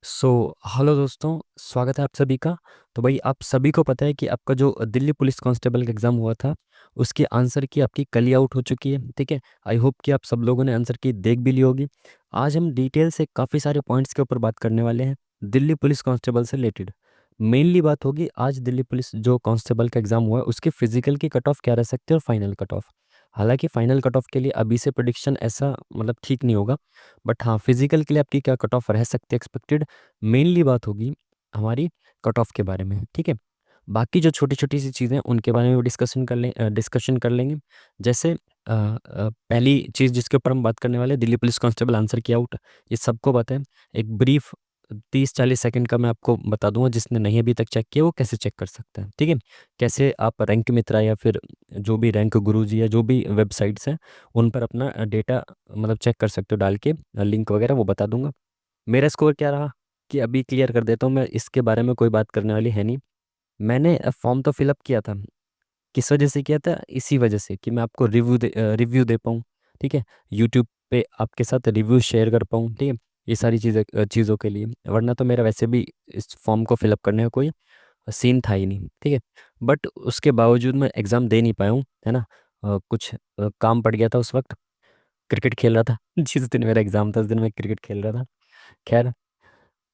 So hello दोस्तों, स्वागत है आप सभी का। तो भाई आप सभी को पता है कि आपका जो दिल्ली पुलिस कांस्टेबल का एग्ज़ाम हुआ था उसके आंसर की आपकी कली आउट हो चुकी है। ठीक है, आई होप कि आप सब लोगों ने आंसर की देख भी ली होगी। आज हम डिटेल से काफ़ी सारे पॉइंट्स के ऊपर बात करने वाले हैं दिल्ली पुलिस कांस्टेबल से रिलेटेड। मेनली बात होगी आज दिल्ली पुलिस जो कांस्टेबल का एग्ज़ाम हुआ है उसके फिजिकल की कट ऑफ क्या रह सकती है और फाइनल कट ऑफ। हालांकि फाइनल कट ऑफ के लिए अभी से प्रिडिक्शन ऐसा मतलब ठीक नहीं होगा, बट हाँ फिजिकल के लिए आपकी क्या कट ऑफ रह सकती है एक्सपेक्टेड। मेनली बात होगी हमारी कट ऑफ के बारे में। ठीक है, बाकी जो छोटी छोटी सी चीज़ें उनके बारे में भी डिस्कशन कर लेंगे। जैसे पहली चीज़ जिसके ऊपर हम बात करने वाले हैं, दिल्ली पुलिस कांस्टेबल आंसर की आउट। ये सबको पता है। एक ब्रीफ 30-40 सेकंड का मैं आपको बता दूंगा, जिसने नहीं अभी तक चेक किया वो कैसे चेक कर सकता है। ठीक है, कैसे आप रैंक मित्रा या फिर जो भी रैंक गुरुजी या जो भी वेबसाइट्स हैं उन पर अपना डेटा मतलब चेक कर सकते हो डाल के, लिंक वगैरह वो बता दूंगा। मेरा स्कोर क्या रहा कि अभी क्लियर कर देता हूँ, मैं इसके बारे में कोई बात करने वाली है नहीं। मैंने फॉर्म तो फिलअप किया था। किस वजह से किया था? इसी वजह से कि मैं आपको रिव्यू दे पाऊँ। ठीक है, यूट्यूब पे आपके साथ रिव्यू शेयर कर पाऊँ। ठीक है, ये सारी चीज़ों के लिए, वरना तो मेरा वैसे भी इस फॉर्म को फिलअप करने का कोई सीन था ही नहीं। ठीक है, बट उसके बावजूद मैं एग्ज़ाम दे नहीं पाया हूँ, है ना। कुछ काम पड़ गया था उस वक्त, क्रिकेट खेल रहा था जिस दिन मेरा एग्ज़ाम था उस दिन मैं क्रिकेट खेल रहा था। खैर,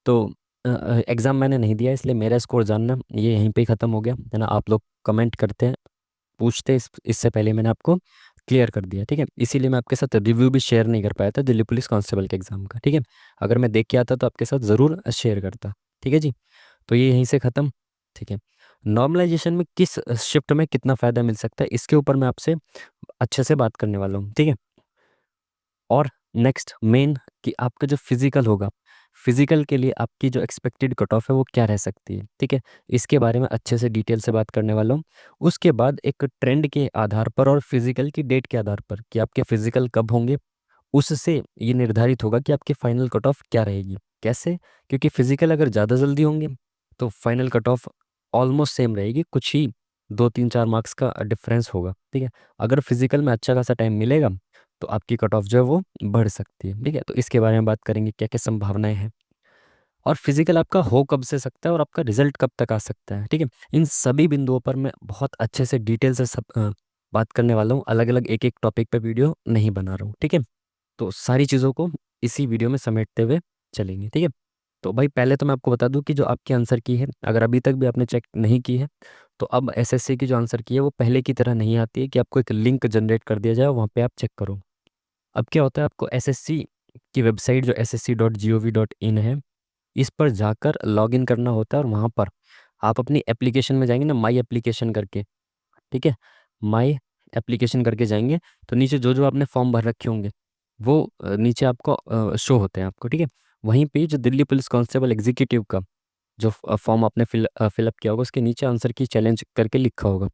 तो एग्ज़ाम मैंने नहीं दिया, इसलिए मेरा स्कोर जानना ये यहीं पे ही ख़त्म हो गया, है ना। आप लोग कमेंट करते हैं, पूछते हैं, इससे पहले मैंने आपको क्लियर कर दिया। ठीक है, इसीलिए मैं आपके साथ रिव्यू भी शेयर नहीं कर पाया था दिल्ली पुलिस कांस्टेबल के एग्ज़ाम का। ठीक है, अगर मैं देख के आता तो आपके साथ ज़रूर शेयर करता। ठीक है जी, तो ये यहीं से ख़त्म। ठीक है, नॉर्मलाइजेशन में किस शिफ्ट में कितना फ़ायदा मिल सकता है इसके ऊपर मैं आपसे अच्छे से बात करने वाला हूँ। ठीक है, और नेक्स्ट मेन कि आपका जो फिजिकल होगा, फिजिकल के लिए आपकी जो एक्सपेक्टेड कट ऑफ है वो क्या रह सकती है। ठीक है, इसके बारे में अच्छे से डिटेल से बात करने वाला हूँ। उसके बाद एक ट्रेंड के आधार पर और फिजिकल की डेट के आधार पर कि आपके फिजिकल कब होंगे, उससे ये निर्धारित होगा कि आपकी फाइनल कट ऑफ क्या रहेगी। कैसे? क्योंकि फिजिकल अगर ज़्यादा जल्दी होंगे तो final cut off almost same रहेगी, कुछ ही 2-3-4 मार्क्स का डिफरेंस होगा। ठीक है, अगर फिजिकल में अच्छा खासा टाइम मिलेगा तो आपकी कट ऑफ जो है वो बढ़ सकती है। ठीक है, तो इसके बारे में बात करेंगे क्या क्या संभावनाएं हैं, और फिजिकल आपका हो कब से सकता है और आपका रिजल्ट कब तक आ सकता है। ठीक है, इन सभी बिंदुओं पर मैं बहुत अच्छे से डिटेल से सब बात करने वाला हूँ। अलग अलग एक एक टॉपिक पे वीडियो नहीं बना रहा हूँ। ठीक है, तो सारी चीज़ों को इसी वीडियो में समेटते हुए चलेंगे। ठीक है, तो भाई पहले तो मैं आपको बता दूं कि जो आपकी आंसर की है, अगर अभी तक भी आपने चेक नहीं की है, तो अब एसएससी की जो आंसर की है वो पहले की तरह नहीं आती है कि आपको एक लिंक जनरेट कर दिया जाए वहाँ पे आप चेक करो। अब क्या होता है, आपको एसएससी की वेबसाइट जो ssc.gov.in है, इस पर जाकर लॉगिन करना होता है, और वहाँ पर आप अपनी एप्लीकेशन में जाएंगे ना, माई एप्लीकेशन करके। ठीक है, माई एप्लीकेशन करके जाएंगे तो नीचे जो जो आपने फॉर्म भर रखे होंगे वो नीचे आपको शो होते हैं आपको। ठीक है, वहीं पे जो दिल्ली पुलिस कांस्टेबल एग्जीक्यूटिव का जो फॉर्म आपने फिलअप किया होगा उसके नीचे आंसर की चैलेंज करके लिखा होगा,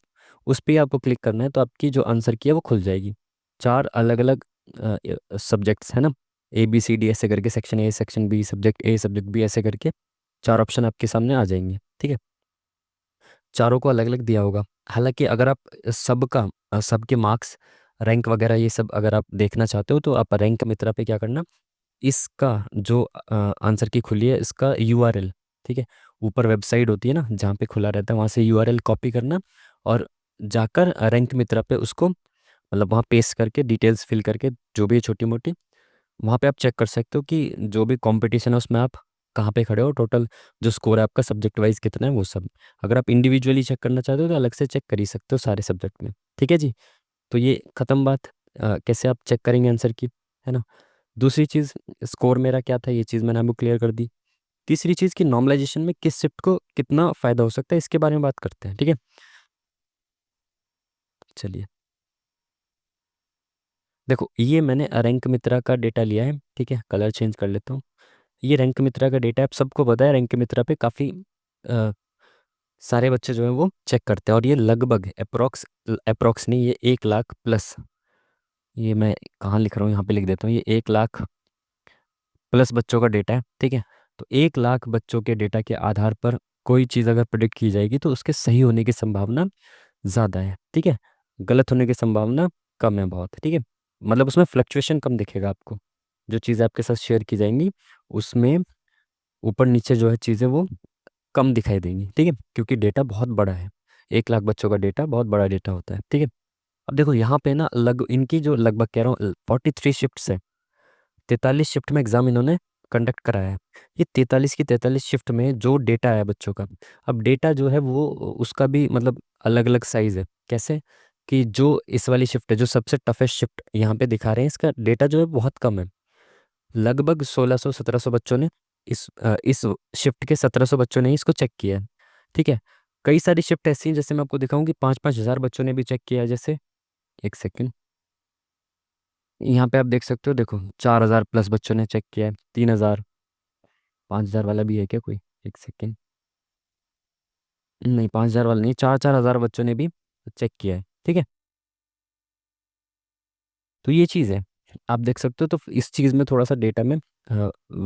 उस पर आपको क्लिक करना है तो आपकी जो आंसर की है वो खुल जाएगी। चार अलग अलग सब्जेक्ट्स है ना, ABCD ऐसे करके, section A, section B, subject A, subject B, ऐसे करके चार ऑप्शन आपके सामने आ जाएंगे। ठीक है, चारों को अलग अलग दिया होगा। हालांकि अगर आप सबके मार्क्स, रैंक वगैरह ये सब अगर आप देखना चाहते हो तो आप रैंक मित्रा पे क्या करना, इसका जो आंसर की खुली है इसका URL, ठीक है, ऊपर वेबसाइट होती है ना जहाँ पे खुला रहता है, वहाँ से URL कॉपी करना और जाकर रैंक मित्रा पे उसको मतलब वहाँ पेस्ट करके डिटेल्स फिल करके जो भी छोटी मोटी, वहाँ पे आप चेक कर सकते हो कि जो भी कंपटीशन है उसमें आप कहाँ पे खड़े हो, टोटल जो स्कोर है आपका सब्जेक्ट वाइज कितना है वो सब। अगर आप इंडिविजुअली चेक करना चाहते हो तो अलग से चेक कर ही सकते हो सारे सब्जेक्ट में। ठीक है जी, तो ये ख़त्म बात। कैसे आप चेक करेंगे आंसर की, है ना। दूसरी चीज़, स्कोर मेरा क्या था ये चीज़ मैंने आपको क्लियर कर दी। तीसरी चीज़ कि नॉर्मलाइजेशन में किस शिफ्ट को कितना फ़ायदा हो सकता है इसके बारे में बात करते हैं। ठीक है, चलिए देखो, ये मैंने रैंक मित्रा का डेटा लिया है। ठीक है, कलर चेंज कर लेता हूँ। ये रैंक मित्रा का डेटा है, आप सबको पता है रैंक मित्रा पे काफ़ी सारे बच्चे जो है वो चेक करते हैं, और ये लगभग अप्रोक्स नहीं, ये 1 लाख प्लस, ये मैं कहाँ लिख रहा हूँ यहाँ पे लिख देता हूँ, ये 1 लाख प्लस बच्चों का डेटा है। ठीक है, तो 1 लाख बच्चों के डेटा के आधार पर कोई चीज़ अगर प्रिडिक्ट की जाएगी तो उसके सही होने की संभावना ज़्यादा है। ठीक है, गलत होने की संभावना कम है बहुत। ठीक है, मतलब उसमें फ्लक्चुएशन कम दिखेगा आपको, जो चीज़ें आपके साथ शेयर की जाएंगी उसमें ऊपर नीचे जो है चीज़ें वो कम दिखाई देंगी, ठीक है, क्योंकि डेटा बहुत बड़ा है। 1 लाख बच्चों का डेटा बहुत बड़ा डेटा होता है, ठीक है। अब देखो यहाँ पे ना इनकी जो लगभग कह रहा हूँ 43 शिफ्ट्स है, 43 शिफ्ट में एग्ज़ाम इन्होंने कंडक्ट कराया है। ये 43 की 43 शिफ्ट में जो डेटा है बच्चों का, अब डेटा जो है वो उसका भी मतलब अलग अलग साइज़ है। कैसे कि जो इस वाली शिफ्ट है, जो सबसे टफेस्ट शिफ्ट यहाँ पे दिखा रहे हैं, इसका डेटा जो है बहुत कम है। लगभग 1600-1700 बच्चों ने इस शिफ्ट के 1700 बच्चों ने ही इसको चेक किया है, ठीक है। कई सारी शिफ्ट ऐसी हैं, जैसे मैं आपको दिखाऊं कि 5-5 हज़ार बच्चों ने भी चेक किया है। जैसे एक सेकंड, यहाँ पे आप देख सकते हो, देखो 4,000 प्लस बच्चों ने चेक किया है, 3,000, 5,000 वाला भी है क्या कोई? एक सेकंड, नहीं 5,000 वाला नहीं, 4-4 हज़ार बच्चों ने भी चेक किया है, ठीक है। तो ये चीज़ है, आप देख सकते हो। तो इस चीज़ में थोड़ा सा डेटा में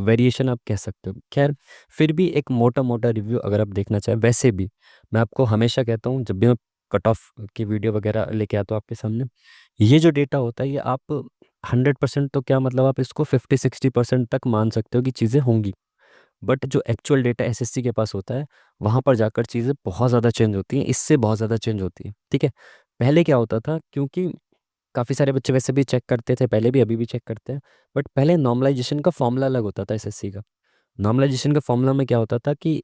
वेरिएशन आप कह सकते हो। खैर, फिर भी एक मोटा मोटा रिव्यू अगर आप देखना चाहें, वैसे भी मैं आपको हमेशा कहता हूँ, जब भी मैं कट ऑफ की वीडियो वगैरह लेके आता हूँ आपके सामने, ये जो डेटा होता है ये आप 100% तो क्या मतलब, आप इसको 50-60% तक मान सकते हो कि चीज़ें होंगी। बट जो एक्चुअल डेटा एसएससी के पास होता है, वहाँ पर जाकर चीज़ें बहुत ज़्यादा चेंज होती हैं, इससे बहुत ज़्यादा चेंज होती है, ठीक है। पहले क्या होता था, क्योंकि काफ़ी सारे बच्चे वैसे भी चेक करते थे पहले भी, अभी भी चेक करते हैं। बट पहले नॉर्मलाइजेशन का फॉर्मूला अलग होता था एसएससी का। नॉर्मलाइजेशन का फॉर्मूला में क्या होता था कि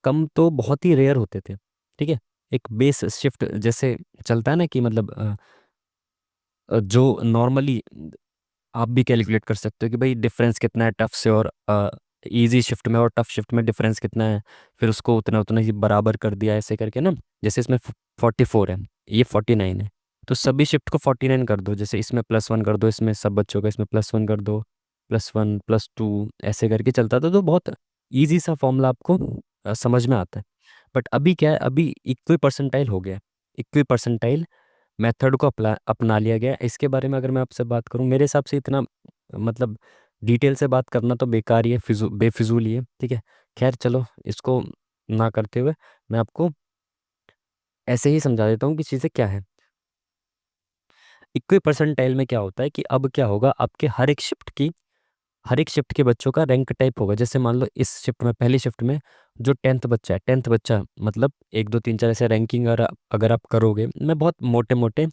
कम तो बहुत ही रेयर होते थे, ठीक है। एक बेस शिफ्ट जैसे चलता है ना, कि मतलब जो नॉर्मली आप भी कैलकुलेट कर सकते हो कि भाई डिफरेंस कितना है टफ से और इजी शिफ्ट में, और टफ शिफ्ट में डिफरेंस कितना है, फिर उसको उतना उतना ही बराबर कर दिया ऐसे करके ना। जैसे इसमें 44 है, ये 49 है, तो सभी शिफ्ट को 49 कर दो। जैसे इसमें +1 कर दो, इसमें सब बच्चों का इसमें +1 कर दो, +1 +2 ऐसे करके चलता था। तो बहुत ईजी सा फॉर्मूला आपको समझ में आता है। बट अभी क्या है, अभी इक्वी परसेंटाइल हो गया है। इक्वी परसेंटाइल मेथड को अपना लिया गया है। इसके बारे में अगर मैं आपसे बात करूं, मेरे हिसाब से इतना मतलब डिटेल से बात करना तो बेकार ही है, बेफिजूल ही है, ठीक है। खैर चलो, इसको ना करते हुए मैं आपको ऐसे ही समझा देता हूँ कि चीज़ें क्या है। इक्वी परसेंटाइल में क्या होता है कि अब क्या होगा, आपके हर एक शिफ्ट के बच्चों का रैंक टाइप होगा। जैसे मान लो इस शिफ्ट में, पहली शिफ्ट में जो 10th बच्चा है, 10th बच्चा मतलब 1 2 3 4 ऐसे रैंकिंग अगर आप करोगे, मैं बहुत मोटे मोटे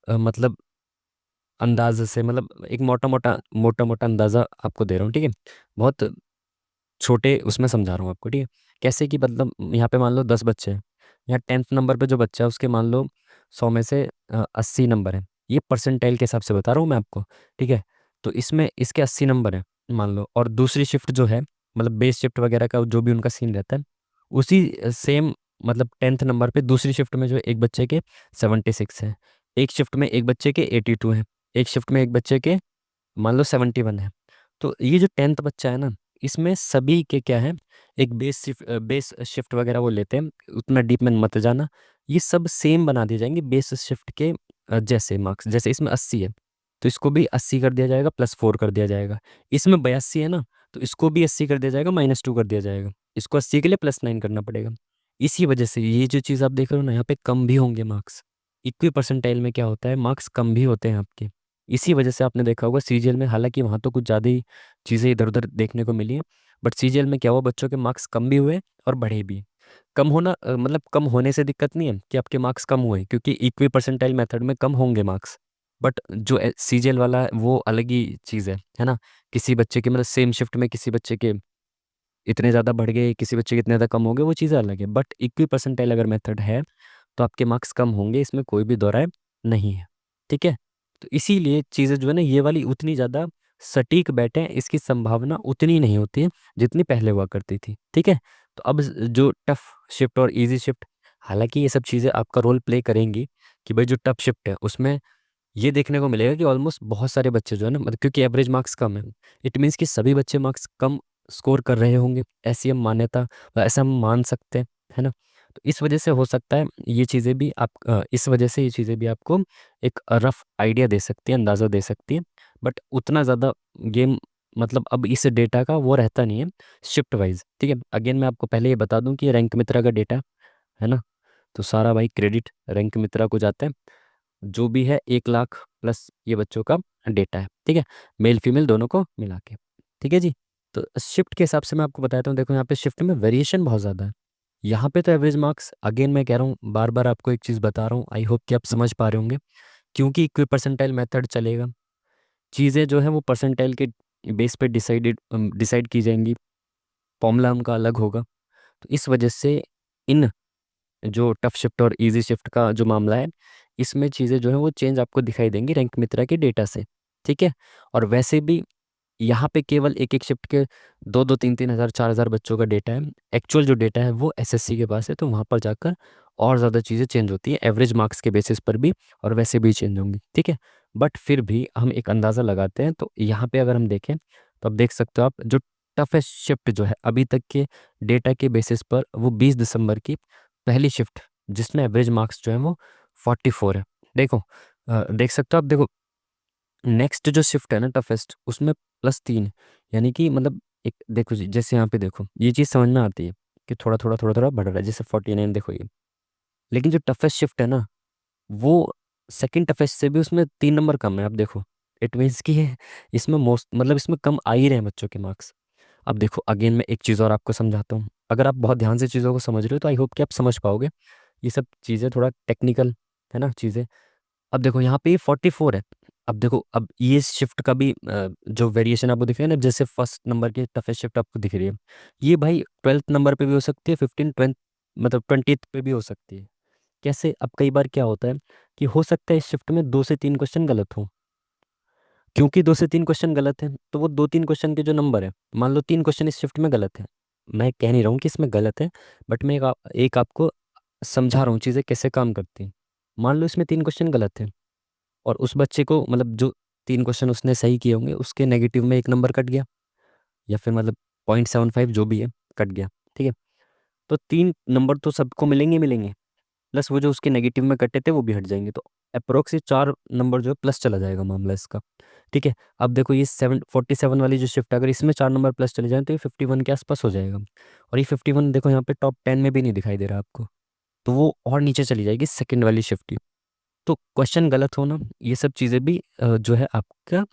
मतलब अंदाज़े से, मतलब एक मोटा मोटा अंदाज़ा आपको दे रहा हूँ, ठीक है। बहुत छोटे उसमें समझा रहा हूँ आपको, ठीक है। कैसे कि मतलब यहाँ पे मान लो 10 बच्चे हैं, यहाँ 10th नंबर पे जो बच्चा है उसके मान लो 100 में से 80 नंबर है। ये परसेंटाइल के हिसाब से बता रहा हूँ मैं आपको, ठीक है। तो इसमें इसके 80 नंबर है मान लो, और दूसरी शिफ्ट जो है, मतलब बेस शिफ्ट वगैरह का जो भी उनका सीन रहता है, उसी सेम मतलब 10th नंबर पे दूसरी शिफ्ट में जो है एक बच्चे के 76 है, एक शिफ्ट में एक बच्चे के 82 है, एक शिफ्ट में एक बच्चे के मान लो 71 है। तो ये जो 10th बच्चा है ना, इसमें सभी के क्या है, एक बेस शिफ्ट वगैरह वो लेते हैं, उतना डीप में मत जाना। ये सब सेम बना दिए जाएंगे बेस शिफ्ट के जैसे मार्क्स। जैसे इसमें 80 है, तो इसको भी 80 कर दिया जाएगा, +4 कर दिया जाएगा। इसमें 82 है ना, तो इसको भी 80 कर दिया जाएगा, -2 कर दिया जाएगा। इसको 80 के लिए +9 करना पड़ेगा। इसी वजह से ये जो चीज़ आप देख रहे हो ना, यहाँ पे कम भी होंगे मार्क्स। इक्वी परसेंटाइल में क्या होता है, मार्क्स कम भी होते हैं आपके। इसी वजह से आपने देखा होगा सीजीएल में, हालांकि वहाँ तो कुछ ज़्यादा ही चीज़ें इधर उधर देखने को मिली हैं, बट सीजीएल में क्या हुआ, बच्चों के मार्क्स कम भी हुए और बढ़े भी। कम होना मतलब कम होने से दिक्कत नहीं है कि आपके मार्क्स कम हुए, क्योंकि इक्वी परसेंटाइल मेथड में कम होंगे मार्क्स। बट जो सीजीएल वाला है वो अलग ही चीज़ है ना। किसी बच्चे के मतलब सेम शिफ्ट में किसी बच्चे के इतने ज़्यादा बढ़ गए, किसी बच्चे के इतने ज़्यादा कम हो गए, वो चीज़ें अलग है। बट इक्वी परसेंटाइल अगर मेथड है तो आपके मार्क्स कम होंगे, इसमें कोई भी दो राय नहीं है, ठीक है। तो इसीलिए चीज़ें जो है ना, ये वाली उतनी ज़्यादा सटीक बैठे, इसकी संभावना उतनी नहीं होती है जितनी पहले हुआ करती थी, ठीक है। तो अब जो टफ शिफ्ट और इजी शिफ्ट, हालांकि ये सब चीज़ें आपका रोल प्ले करेंगी कि भाई जो टफ शिफ्ट है उसमें ये देखने को मिलेगा कि ऑलमोस्ट बहुत सारे बच्चे जो है ना, मतलब क्योंकि एवरेज मार्क्स कम है, इट मीन्स कि सभी बच्चे मार्क्स कम स्कोर कर रहे होंगे, ऐसी हम मान्यता, ऐसा हम मान सकते हैं, है ना। तो इस वजह से हो सकता है ये चीज़ें भी इस वजह से ये चीज़ें भी आपको एक रफ आइडिया दे सकती हैं, अंदाज़ा दे सकती हैं। बट उतना ज़्यादा गेम मतलब अब इस डेटा का वो रहता नहीं है शिफ्ट वाइज, ठीक है। अगेन मैं आपको पहले ये बता दूं कि ये रैंक मित्रा का डेटा है ना, तो सारा भाई क्रेडिट रैंक मित्रा को जाता है। जो भी है 1 लाख प्लस ये बच्चों का डेटा है, ठीक है, मेल फीमेल दोनों को मिला के, ठीक है जी। तो शिफ्ट के हिसाब से मैं आपको बताता हूँ, देखो यहाँ पे शिफ्ट में वेरिएशन बहुत ज़्यादा है। यहाँ पे तो एवरेज मार्क्स, अगेन मैं कह रहा हूँ, बार बार आपको एक चीज़ बता रहा हूँ, आई होप कि आप समझ पा रहे होंगे, क्योंकि इक्वी परसेंटाइल मेथड चलेगा। चीज़ें जो है वो परसेंटाइल के बेस पे डिसाइड की जाएंगी, फॉर्मूला उनका अलग होगा। तो इस वजह से इन जो टफ शिफ्ट और इजी शिफ्ट का जो मामला है, इसमें चीज़ें जो है वो चेंज आपको दिखाई देंगी रैंक मित्रा के डेटा से। ठीक है। और वैसे भी यहाँ पे केवल एक एक शिफ्ट के 2-2, 3-3 हज़ार, 4 हज़ार बच्चों का डेटा है। एक्चुअल जो डेटा है वो एसएससी के पास है, तो वहाँ पर जाकर और ज़्यादा चीज़ें चेंज होती हैं, एवरेज मार्क्स के बेसिस पर भी और वैसे भी चेंज होंगी। ठीक है। बट फिर भी हम एक अंदाज़ा लगाते हैं, तो यहाँ पे अगर हम देखें तो आप देख सकते हो, आप जो टफेस्ट शिफ्ट जो है अभी तक के डेटा के बेसिस पर, वो 20 दिसंबर की पहली शिफ्ट, जिसमें एवरेज मार्क्स जो है वो 44 है। देखो देख सकते हो आप, देखो नेक्स्ट जो शिफ्ट है ना टफेस्ट, उसमें +3, यानी कि मतलब एक देखो जी, जैसे यहाँ पे देखो ये चीज़ समझ में आती है कि थोड़ा थोड़ा बढ़ रहा है, जैसे 49 देखो ये। लेकिन जो टफेस्ट शिफ्ट है ना, वो सेकंड टफेस्ट से भी उसमें 3 नंबर कम है। आप देखो, इट मीन्स कि इसमें मोस्ट मतलब इसमें कम आ ही रहे हैं बच्चों के मार्क्स। अब देखो अगेन मैं एक चीज़ और आपको समझाता हूँ, अगर आप बहुत ध्यान से चीज़ों को समझ रहे हो तो आई होप कि आप समझ पाओगे। ये सब चीज़ें थोड़ा टेक्निकल है ना चीज़ें। अब देखो यहाँ पे ये 44 है। अब देखो, अब ये शिफ्ट का भी जो वेरिएशन आपको दिख रही है ना, जैसे फर्स्ट नंबर की टफेस्ट शिफ्ट आपको दिख रही है, ये भाई 12th नंबर पे भी हो सकती है, 15 20 मतलब 20th पे भी हो सकती है। कैसे? अब कई बार क्या होता है कि हो सकता है इस शिफ्ट में 2 से 3 क्वेश्चन गलत हो। क्योंकि 2 से 3 क्वेश्चन गलत है, तो वो 2-3 क्वेश्चन के जो नंबर है, मान लो 3 क्वेश्चन इस शिफ्ट में गलत है, मैं कह नहीं रहा हूँ कि इसमें गलत है, बट मैं एक आपको समझा रहा हूँ चीज़ें कैसे काम करती हैं। मान लो इसमें 3 क्वेश्चन गलत है, और उस बच्चे को मतलब जो 3 क्वेश्चन उसने सही किए होंगे, उसके नेगेटिव में 1 नंबर कट गया, या फिर मतलब 0.75 जो भी है, कट गया। ठीक है। तो 3 नंबर तो सबको मिलेंगे ही मिलेंगे, प्लस वो जो उसके नेगेटिव में कटे थे वो भी हट जाएंगे, तो अप्रोक्स 4 नंबर जो है प्लस चला जाएगा मामला इसका। ठीक है। अब देखो ये 47 वाली जो शिफ्ट, अगर इसमें 4 नंबर प्लस चले जाए तो ये 51 के आसपास हो जाएगा। और ये 51 देखो यहाँ पे टॉप 10 में भी नहीं दिखाई दे रहा आपको, तो वो और नीचे चली जाएगी सेकंड वाली शिफ्ट की। तो क्वेश्चन गलत होना, ये सब चीज़ें भी जो है आपका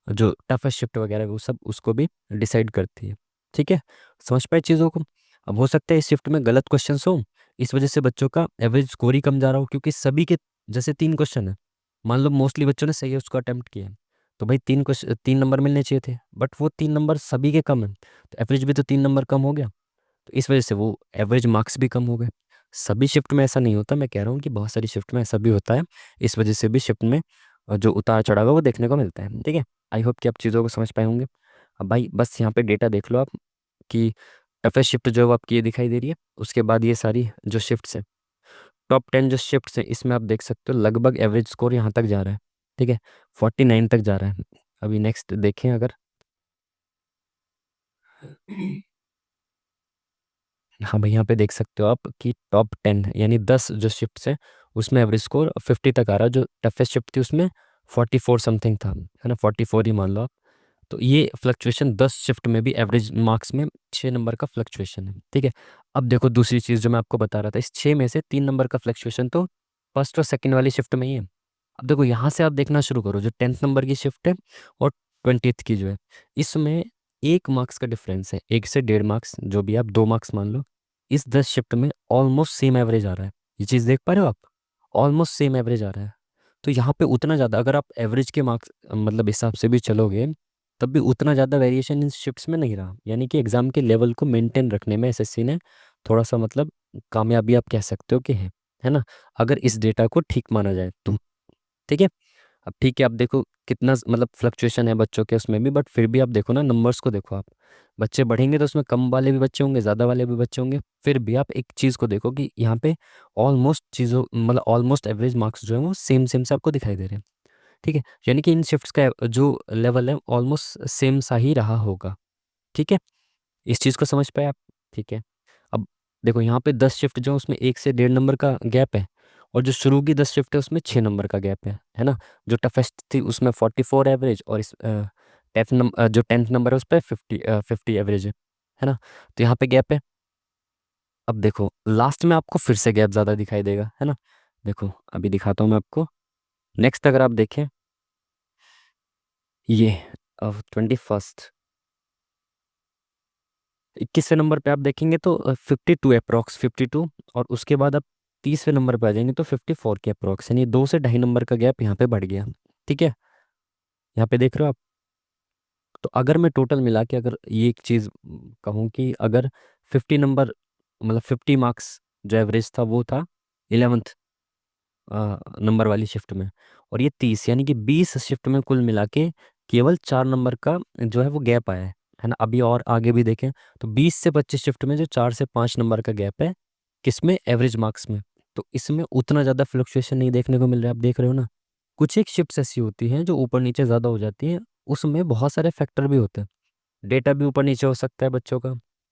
जो टफेस्ट शिफ्ट वगैरह वो सब उसको भी डिसाइड करती है। ठीक है। समझ पाए चीज़ों को? अब हो सकता है इस शिफ्ट में गलत क्वेश्चन हो, इस वजह से बच्चों का एवरेज स्कोर ही कम जा रहा हो, क्योंकि सभी के जैसे 3 क्वेश्चन है, मान लो मोस्टली बच्चों ने सही है उसको अटेम्प्ट किया है, तो भाई 3 नंबर मिलने चाहिए थे, बट वो 3 नंबर सभी के कम है, तो एवरेज भी तो 3 नंबर कम हो गया। तो इस वजह से वो एवरेज मार्क्स भी कम हो गए। सभी शिफ्ट में ऐसा नहीं होता, मैं कह रहा हूँ कि बहुत सारी शिफ्ट में ऐसा भी होता है। इस वजह से भी शिफ्ट में जो उतार चढ़ाव है वो देखने को मिलता है। ठीक है। आई होप कि आप चीज़ों को समझ पाए होंगे। अब भाई बस यहाँ पे डेटा देख लो आप, कि टफेस्ट शिफ्ट जो है वो आपकी ये दिखाई दे रही है, उसके बाद ये सारी जो शिफ्ट्स हैं, टॉप 10 जो शिफ्ट्स हैं, इसमें आप देख सकते हो लगभग एवरेज स्कोर यहाँ तक जा रहा है। ठीक है। 49 तक जा रहा है। अभी नेक्स्ट देखें अगर, हाँ भाई यहाँ पे देख सकते हो आप कि टॉप 10 यानी 10 जो शिफ्ट्स हैं, उसमें एवरेज स्कोर 50 तक आ रहा है। जो टफेस्ट शिफ्ट थी उसमें 44 समथिंग था, है ना, 44 ही मान लो आप। तो ये फ्लक्चुएशन 10 शिफ्ट में भी एवरेज मार्क्स में 6 नंबर का फ्लक्चुएशन है। ठीक है। अब देखो दूसरी चीज़ जो मैं आपको बता रहा था, इस 6 में से 3 नंबर का फ्लक्चुएशन तो फर्स्ट और सेकंड वाली शिफ्ट में ही है। अब देखो यहाँ से आप देखना शुरू करो, जो 10th नंबर की शिफ्ट है और 20th की जो है, इसमें 1 मार्क्स का डिफरेंस है, 1 से 1.5 मार्क्स, जो भी आप 2 मार्क्स मान लो। इस 10 शिफ्ट में ऑलमोस्ट सेम एवरेज आ रहा है। ये चीज़ देख पा रहे हो आप? ऑलमोस्ट सेम एवरेज आ रहा है। तो यहाँ पे उतना ज़्यादा, अगर आप एवरेज के मार्क्स मतलब हिसाब से भी चलोगे, तब भी उतना ज़्यादा वेरिएशन इन शिफ्ट्स में नहीं रहा, यानी कि एग्जाम के लेवल को मेंटेन रखने में एसएससी ने थोड़ा सा मतलब कामयाबी आप कह सकते हो कि है ना, अगर इस डेटा को ठीक माना जाए तो। ठीक है। अब ठीक है, आप देखो कितना मतलब फ्लक्चुएशन है बच्चों के उसमें भी, बट फिर भी आप देखो ना, नंबर्स को देखो आप, बच्चे बढ़ेंगे तो उसमें कम वाले भी बच्चे होंगे, ज़्यादा वाले भी बच्चे होंगे। फिर भी आप एक चीज़ को देखो कि यहाँ पे ऑलमोस्ट चीज़ों मतलब ऑलमोस्ट एवरेज मार्क्स जो है वो सेम सेम से आपको दिखाई दे रहे हैं। ठीक है। यानी कि इन शिफ्ट्स का जो लेवल है ऑलमोस्ट सेम सा ही रहा होगा। ठीक है। इस चीज़ को समझ पाए आप? ठीक है। अब देखो यहाँ पे 10 शिफ्ट जो उसमें 1 से 1.5 नंबर का गैप है, और जो शुरू की 10 शिफ्ट है उसमें 6 नंबर का गैप है ना। जो टफेस्ट थी उसमें 44 एवरेज, और इस जो 10th नंबर है उस पर 50 एवरेज है ना। तो यहाँ पे गैप है। अब देखो लास्ट में आपको फिर से गैप ज़्यादा दिखाई देगा, है ना। देखो अभी दिखाता हूँ मैं आपको। नेक्स्ट अगर आप देखें, ये 21st, 21वें नंबर पे आप देखेंगे तो 52 अप्रॉक्स 52, और उसके बाद आप 30वें नंबर पे आ जाएंगे तो 54 के अप्रॉक्स, यानी 2 से 2.5 नंबर का गैप यहाँ पे बढ़ गया। ठीक है, यहाँ पे देख रहे हो आप। तो अगर मैं टोटल मिला के अगर ये एक चीज़ कहूँ कि अगर 50 नंबर, मतलब 50 मार्क्स जो एवरेज था वो था 11th नंबर वाली शिफ्ट में, और ये 30, यानी कि 20 शिफ्ट में कुल मिला के केवल 4 नंबर का जो है वो गैप आया है ना। अभी और आगे भी देखें तो 20 से 25 शिफ्ट में जो 4 से 5 नंबर का गैप है, किसमें, एवरेज मार्क्स में, तो इसमें उतना ज़्यादा फ्लक्चुएशन नहीं देखने को मिल रहा है। आप देख रहे हो ना, कुछ एक शिफ्ट्स ऐसी होती हैं जो ऊपर नीचे ज़्यादा हो जाती हैं, उसमें बहुत सारे फैक्टर भी होते हैं। डेटा भी ऊपर नीचे हो सकता है बच्चों का,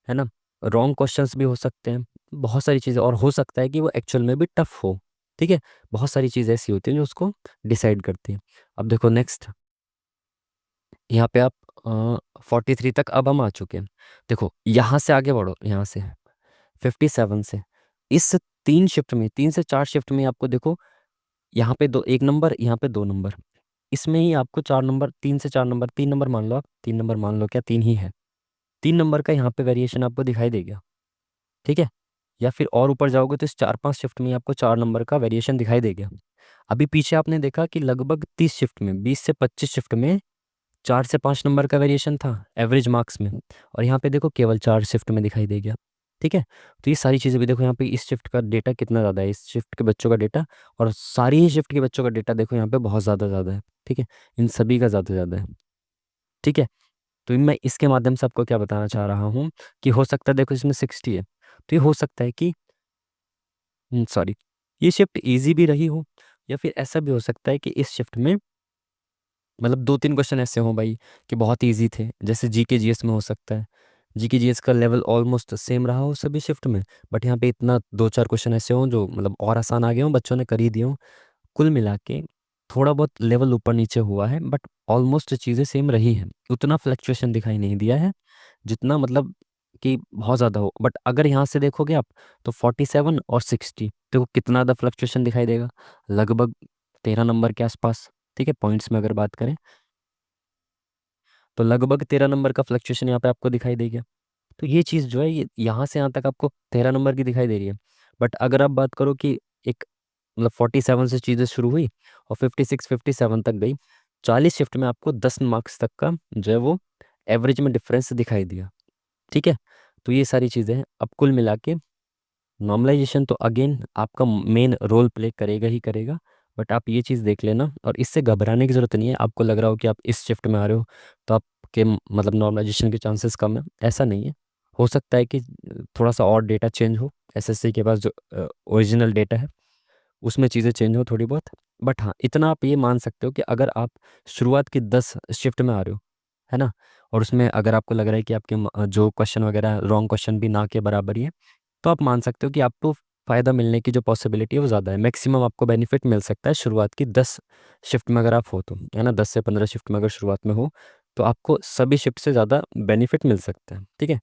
है ना, रॉन्ग क्वेश्चंस भी हो सकते हैं, बहुत सारी चीज़ें, और हो सकता है कि वो एक्चुअल में भी टफ हो। ठीक है, बहुत सारी चीज़ें ऐसी होती हैं जो उसको डिसाइड करती हैं। अब देखो नेक्स्ट, यहाँ पे आप 43 तक अब हम आ चुके हैं। देखो यहाँ से आगे बढ़ो, यहाँ से 57 से इस 3 शिफ्ट में, 3 से 4 शिफ्ट में आपको देखो, यहाँ पे 1 नंबर, यहाँ पे 2 नंबर, इसमें ही आपको 4 नंबर, 3 से 4 नंबर, 3 नंबर मान लो आप, 3 नंबर मान लो, क्या 3 ही है, 3 नंबर का यहाँ पे वेरिएशन आपको दिखाई देगा। ठीक है, या फिर और ऊपर जाओगे तो इस 4-5 शिफ्ट में आपको 4 नंबर का वेरिएशन दिखाई देगा। अभी पीछे आपने देखा कि लगभग 30 शिफ्ट में, 20 से 25 शिफ्ट में 4 से 5 नंबर का वेरिएशन था एवरेज मार्क्स में, और यहाँ पे देखो केवल 4 शिफ्ट में दिखाई दे गया। ठीक है, तो ये सारी चीज़ें भी देखो, यहाँ पे इस शिफ्ट का डेटा कितना ज़्यादा है, इस शिफ्ट के बच्चों का डेटा, और सारी ही शिफ्ट के बच्चों का डेटा देखो यहाँ पे बहुत ज़्यादा ज़्यादा है। ठीक है, इन सभी का ज़्यादा ज़्यादा है। ठीक है, तो मैं इसके माध्यम से आपको क्या बताना चाह रहा हूँ कि हो सकता है, देखो इसमें 60 है, तो ये हो सकता है कि, सॉरी, ये शिफ्ट इजी भी रही हो, या फिर ऐसा भी हो सकता है कि इस शिफ्ट में मतलब 2-3 क्वेश्चन ऐसे हों भाई कि बहुत इजी थे, जैसे जीके जीएस में हो सकता है, जीके जीएस का लेवल ऑलमोस्ट सेम रहा हो सभी शिफ्ट में, बट यहाँ पे इतना 2-4 क्वेश्चन ऐसे हों जो मतलब और आसान आ गए हों, बच्चों ने कर ही दिए हों। कुल मिला के थोड़ा बहुत लेवल ऊपर नीचे हुआ है, बट ऑलमोस्ट चीज़ें सेम रही हैं, उतना फ्लक्चुएशन दिखाई नहीं दिया है जितना मतलब कि बहुत ज़्यादा हो। बट अगर यहाँ से देखोगे आप तो 47 और 60 देखो कितना ज़्यादा फ्लक्चुएशन दिखाई देगा, लगभग 13 नंबर के आसपास। ठीक है, पॉइंट्स में अगर बात करें तो लगभग 13 नंबर का फ्लक्चुएशन यहाँ पे आपको दिखाई देगा। तो ये चीज़ जो है, ये यहाँ से यहाँ तक आपको 13 नंबर की दिखाई दे रही है। बट अगर आप बात करो कि एक मतलब 47 से चीज़ें शुरू हुई और 56-57 तक गई, 40 शिफ्ट में आपको 10 मार्क्स तक का जो है वो एवरेज में डिफरेंस दिखाई दिया। ठीक है, तो ये सारी चीज़ें हैं। अब कुल मिला के नॉर्मलाइजेशन तो अगेन आपका मेन रोल प्ले करेगा ही करेगा, बट आप ये चीज़ देख लेना, और इससे घबराने की ज़रूरत नहीं है। आपको लग रहा हो कि आप इस शिफ्ट में आ रहे हो तो आपके मतलब नॉर्मलाइजेशन के चांसेस कम है, ऐसा नहीं है। हो सकता है कि थोड़ा सा और डेटा चेंज हो, एसएससी के पास जो ओरिजिनल डेटा है उसमें चीज़ें चेंज हो थोड़ी बहुत, बट हाँ इतना आप ये मान सकते हो कि अगर आप शुरुआत की 10 शिफ्ट में आ रहे हो, है ना, और उसमें अगर आपको लग रहा है कि आपके जो क्वेश्चन वगैरह रॉन्ग क्वेश्चन भी ना के बराबर ही है, तो आप मान सकते हो कि आपको फ़ायदा मिलने की जो पॉसिबिलिटी है वो ज़्यादा है। मैक्सिमम आपको बेनिफिट मिल सकता है शुरुआत की 10 शिफ्ट में अगर आप हो तो, है ना, 10 से 15 शिफ्ट में अगर शुरुआत में हो तो आपको सभी शिफ्ट से ज़्यादा बेनिफिट मिल सकता है। ठीक है,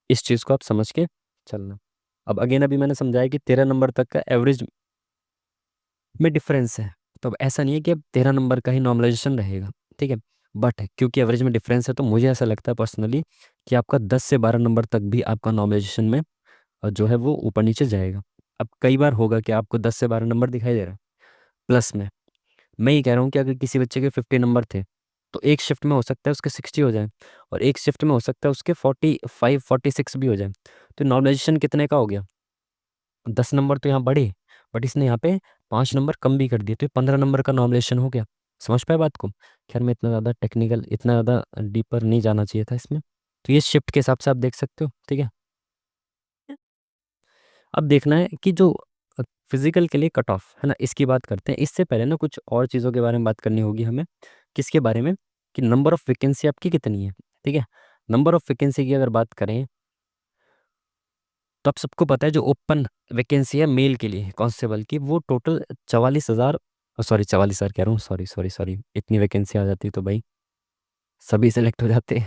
इस चीज़ को आप समझ के चलना। अब अगेन अभी मैंने समझाया कि 13 नंबर तक का एवरेज में डिफरेंस है, तो अब ऐसा नहीं है कि अब 13 नंबर का ही नॉर्मलाइजेशन रहेगा। ठीक है, बट क्योंकि एवरेज में डिफरेंस है तो मुझे ऐसा लगता है पर्सनली कि आपका 10 से 12 नंबर तक भी आपका नॉर्मलाइजेशन में जो है वो ऊपर नीचे जाएगा। अब कई बार होगा कि आपको 10 से 12 नंबर दिखाई दे रहा है प्लस में, मैं ये कह रहा हूँ कि अगर किसी बच्चे के 50 नंबर थे तो एक शिफ्ट में हो सकता है उसके 60 हो जाए, और एक शिफ्ट में हो सकता है उसके 45-46 भी हो जाए। तो नॉर्मलाइजेशन कितने का हो गया, 10 नंबर तो यहाँ बढ़े, बट इसने यहाँ पे 5 नंबर कम भी कर दिए, तो ये 15 नंबर का नॉमिनेशन हो गया। समझ पाए बात को। खैर मैं इतना ज़्यादा टेक्निकल, इतना ज़्यादा डीपर नहीं जाना चाहिए था इसमें। तो ये शिफ्ट के हिसाब से आप देख सकते हो। ठीक है, अब देखना है कि जो फिजिकल के लिए कट ऑफ है ना, इसकी बात करते हैं। इससे पहले ना कुछ और चीज़ों के बारे में बात करनी होगी हमें। किसके बारे में, कि नंबर ऑफ़ वैकेंसी आपकी कितनी है। ठीक है, नंबर ऑफ़ वैकेंसी की अगर बात करें तो आप सबको पता है जो ओपन वैकेंसी है मेल के लिए कांस्टेबल की, वो टोटल 44,000, सॉरी 44,000 कह रहा हूँ, सॉरी सॉरी सॉरी, इतनी वैकेंसी आ जाती तो भाई सभी सेलेक्ट हो जाते।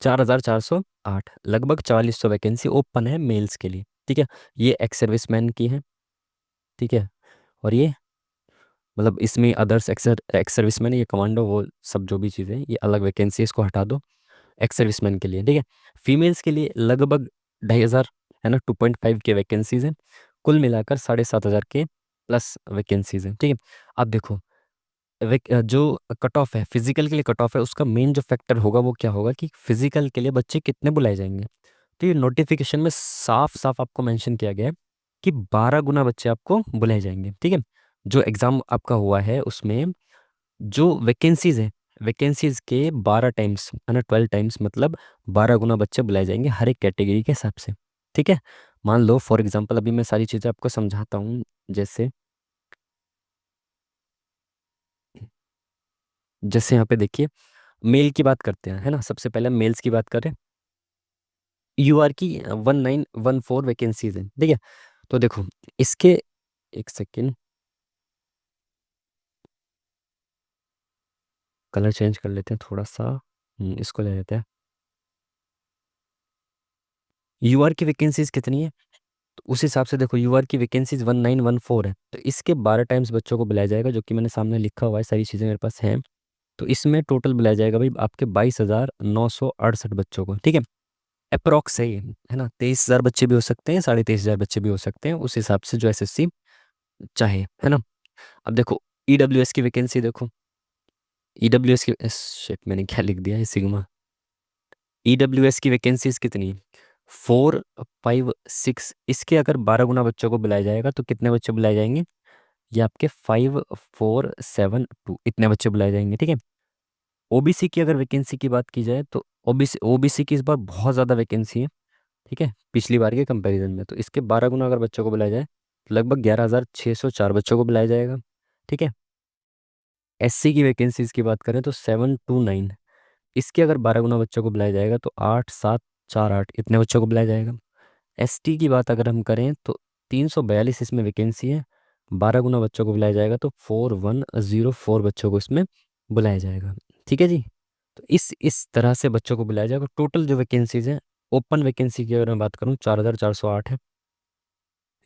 4,408, लगभग 4400 वैकेंसी ओपन है मेल्स के लिए। ठीक है, ये एक्स सर्विसमैन की है। ठीक है, और ये मतलब इसमें अदर्स एक्स सर्विसमैन, ये कमांडो, वो सब जो भी चीज़ें, ये अलग वैकेंसी, इसको हटा दो। एक्स सर्विसमैन के लिए, ठीक है। फीमेल्स के लिए लगभग 2,500 है ना, 2.5 के वैकेंसीज हैं। कुल मिलाकर 7,500 के प्लस वैकेंसीज हैं, ठीक है। अब देखो, जो कट ऑफ है फिजिकल के लिए, कट ऑफ है उसका मेन जो फैक्टर होगा वो क्या होगा कि फिजिकल के लिए बच्चे कितने बुलाए जाएंगे। तो ये नोटिफिकेशन में साफ साफ आपको मेंशन किया गया है कि 12 गुना बच्चे आपको बुलाए जाएंगे, ठीक है। जो एग्ज़ाम आपका हुआ है उसमें जो वैकेंसीज है, वैकेंसीज के 12 टाइम्स है ना, 12 टाइम्स मतलब 12 गुना बच्चे बुलाए जाएंगे हर एक कैटेगरी के हिसाब से, ठीक है। मान लो फॉर एग्जांपल अभी मैं सारी चीज़ें आपको समझाता हूँ। जैसे जैसे यहाँ पे देखिए, मेल की बात करते हैं है ना, सबसे पहले मेल्स की बात करें। यूआर की 1914 वैकेंसीज हैं, ठीक है। तो देखो इसके, एक सेकेंड, कलर चेंज कर लेते हैं थोड़ा सा। इसको ले लेते हैं। यूआर की वैकेंसीज कितनी है, तो उस हिसाब से देखो यूआर की वैकेंसीज 1914 है, तो इसके 12 टाइम्स बच्चों को बुलाया जाएगा, जो कि मैंने सामने लिखा हुआ है, सारी चीज़ें मेरे पास हैं। तो इसमें टोटल बुलाया जाएगा भाई आपके 22,968 बच्चों को, ठीक है। अप्रॉक्स है ये, है ना, 23,000 बच्चे भी हो सकते हैं, 23,500 बच्चे भी हो सकते हैं, उस हिसाब से जो एसएससी चाहे, है ना। अब देखो ईडब्ल्यूएस की वैकेंसी देखो। ईडब्ल्यूएस की, शिट मैंने क्या लिख दिया है, सिग्मा। ईडब्ल्यूएस की वैकेंसीज कितनी, 456। इसके अगर 12 गुना बच्चों को बुलाया जाएगा तो कितने बच्चे बुलाए जाएंगे, ये आपके 5472 इतने बच्चे बुलाए जाएंगे, ठीक है। ओबीसी की अगर वैकेंसी की बात की जाए तो ओबीसी ओबीसी की इस बार बहुत ज़्यादा वैकेंसी है, ठीक है, पिछली बार के कंपैरिजन में। तो इसके 12 गुना अगर बच्चों को बुलाया जाए तो लगभग 11,604 बच्चों को बुलाया जाएगा, ठीक है। एससी की वैकेंसीज की बात करें तो 729। इसके अगर 12 गुना बच्चों को बुलाया जाएगा तो 8,748 इतने बच्चों को बुलाया जाएगा। एसटी की बात अगर हम करें तो 342 इसमें वैकेंसी है, 12 गुना बच्चों को बुलाया जाएगा तो 4104 बच्चों को इसमें बुलाया जाएगा, ठीक है जी। तो इस तरह से बच्चों को बुलाया जाएगा। टोटल जो वैकेंसीज हैं, ओपन वैकेंसी की अगर मैं बात करूँ 4,408 है।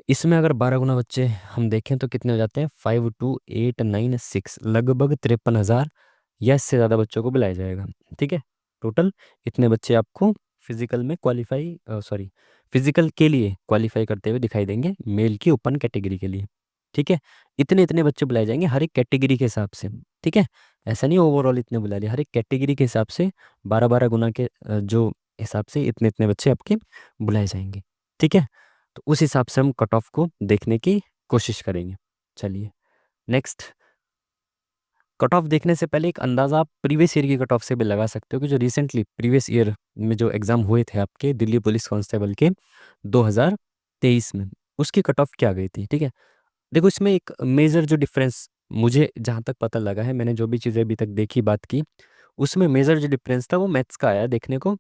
इसमें अगर 12 गुना बच्चे हम देखें तो कितने हो जाते हैं, 52,896, लगभग 53,000 या इससे ज़्यादा बच्चों को बुलाया जाएगा, ठीक है। टोटल इतने बच्चे आपको फिजिकल में क्वालिफाई, सॉरी, फिजिकल के लिए क्वालिफाई करते हुए दिखाई देंगे, मेल की ओपन कैटेगरी के लिए, ठीक है। इतने इतने बच्चे बुलाए जाएंगे हर एक कैटेगरी के हिसाब से, ठीक है। ऐसा नहीं ओवरऑल इतने बुला लिए, हर एक कैटेगरी के हिसाब से 12-12 गुना के जो हिसाब से इतने इतने बच्चे आपके बुलाए जाएंगे, ठीक है। तो उस हिसाब से हम कट ऑफ को देखने की कोशिश करेंगे। चलिए नेक्स्ट। कट ऑफ देखने से पहले एक अंदाज़ा आप प्रीवियस ईयर की कट ऑफ से भी लगा सकते हो कि जो रिसेंटली प्रीवियस ईयर में जो एग्ज़ाम हुए थे आपके दिल्ली पुलिस कांस्टेबल के 2023 में, उसकी कट ऑफ क्या गई थी, ठीक है। देखो इसमें एक मेजर जो डिफरेंस मुझे जहाँ तक पता लगा है, मैंने जो भी चीज़ें अभी तक देखी बात की, उसमें मेजर जो डिफरेंस था वो मैथ्स का आया देखने को।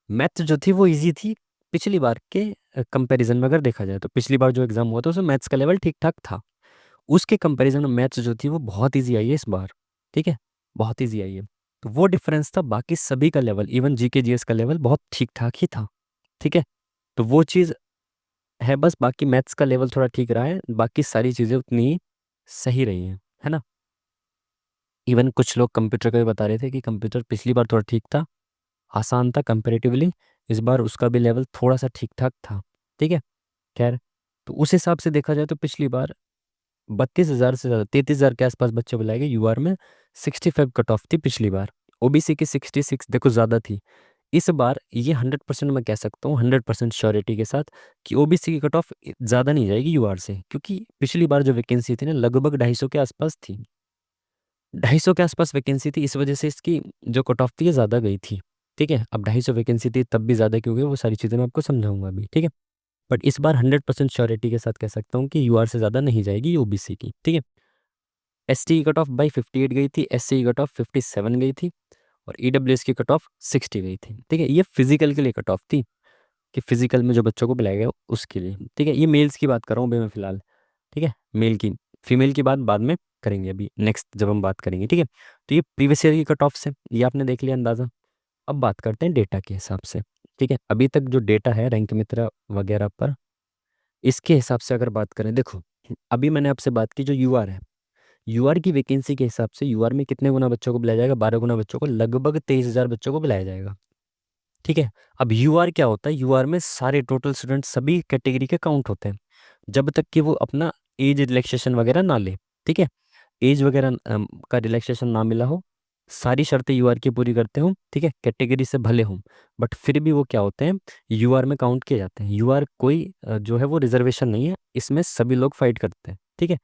मैथ जो थी वो ईजी थी पिछली बार के कंपैरिजन में। अगर देखा जाए तो पिछली बार जो एग्ज़ाम हुआ था उसमें मैथ्स का लेवल ठीक ठाक था, उसके कंपैरिजन में मैथ्स जो थी वो बहुत ईजी आई है इस बार, ठीक है, बहुत ईजी आई है। तो वो डिफरेंस था, बाकी सभी का लेवल इवन जीके जीएस का लेवल बहुत ठीक ठाक ही था, ठीक है। तो वो चीज़ है, बस बाकी मैथ्स का लेवल थोड़ा ठीक रहा है, बाकी सारी चीज़ें उतनी सही रही हैं, है ना। इवन कुछ लोग कंप्यूटर का भी बता रहे थे कि कंप्यूटर पिछली बार थोड़ा ठीक था, आसान था कंपैरेटिवली, इस बार उसका भी लेवल थोड़ा सा ठीक ठाक था, ठीक है। खैर, तो उस हिसाब से देखा जाए तो पिछली बार 32,000 से ज़्यादा, 33,000 के आसपास बच्चे बुलाए गए। यूआर में 65 कट ऑफ थी पिछली बार, ओबीसी की 66 देखो ज़्यादा थी। इस बार ये 100% मैं कह सकता हूँ 100% श्योरिटी के साथ कि ओबीसी की कट ऑफ ज़्यादा नहीं जाएगी यूआर से, क्योंकि पिछली बार जो वैकेंसी थी ना लगभग 250 के आसपास थी, 250 के आसपास वैकेंसी थी, इस वजह से इसकी जो कट ऑफ थी ये ज़्यादा गई थी, ठीक है। अब 250 वैकेंसी थी तब भी ज़्यादा क्यों गई वो सारी चीज़ें मैं आपको समझाऊंगा अभी, ठीक है। बट इस बार 100% श्योरिटी के साथ कह सकता हूँ कि यूआर से ज़्यादा नहीं जाएगी ओबीसी की, ठीक है। एसटी की कट ऑफ बाई 58 गई थी, एससी की कट ऑफ 57 गई थी, और ईडब्ल्यूएस की कट ऑफ 60 गई थी, ठीक है। ये फिजिकल के लिए कट ऑफ थी कि फिजिकल में जो बच्चों को बुलाया गया उसके लिए, ठीक है। ये मेल्स की बात कर रहा हूँ अभी मैं फिलहाल, ठीक है। मेल की, फीमेल की बात बाद में करेंगे, अभी नेक्स्ट जब हम बात करेंगे, ठीक है। तो ये प्रीवियस ईयर की कट ऑफ से ये आपने देख लिया अंदाज़ा। अब बात करते हैं डेटा के हिसाब से, ठीक है। अभी तक जो डेटा है रैंक मित्रा वगैरह पर, इसके हिसाब से अगर बात करें, देखो अभी मैंने आपसे बात की जो यूआर है, यूआर की वैकेंसी के हिसाब से यूआर में कितने गुना बच्चों को बुलाया जाएगा, 12 गुना बच्चों को, लगभग 23,000 बच्चों को बुलाया जाएगा, ठीक है। अब यूआर क्या होता है, यूआर में सारे टोटल स्टूडेंट सभी कैटेगरी के काउंट होते हैं, जब तक कि वो अपना एज रिलैक्सेशन वगैरह ना ले। ठीक है, एज वगैरह का रिलैक्सेशन ना मिला हो, सारी शर्तें यूआर की पूरी करते हो, ठीक है, कैटेगरी से भले हों, बट फिर भी वो क्या होते हैं, यूआर में काउंट किए जाते हैं। यूआर कोई जो है वो रिजर्वेशन नहीं है, इसमें सभी लोग फाइट करते हैं। ठीक है,